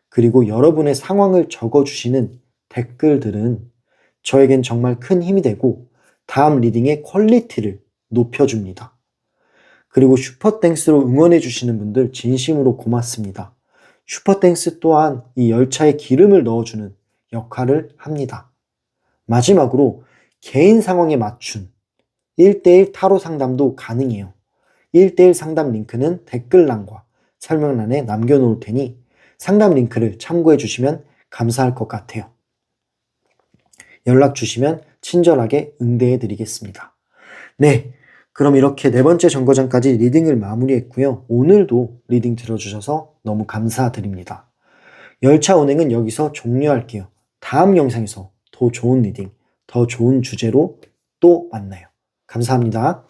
그리고 여러분의 상황을 적어주시는 댓글들은 저에겐 정말 큰 힘이 되고 다음 리딩의 퀄리티를 높여줍니다. 그리고 슈퍼땡스로 응원해주시는 분들 진심으로 고맙습니다. 슈퍼땡스 또한 이 열차에 기름을 넣어주는 역할을 합니다. 마지막으로 개인 상황에 맞춘 1대1 타로 상담도 가능해요. 1대1 상담 링크는 댓글란과 설명란에 남겨놓을 테니 상담 링크를 참고해 주시면 감사할 것 같아요. 연락 주시면 친절하게 응대해 드리겠습니다. 네, 그럼 이렇게 네 번째 정거장까지 리딩을 마무리했고요. 오늘도 리딩 들어주셔서 너무 감사드립니다. 열차 운행은 여기서 종료할게요. 다음 영상에서 더 좋은 리딩, 더 좋은 주제로 또 만나요. 감사합니다.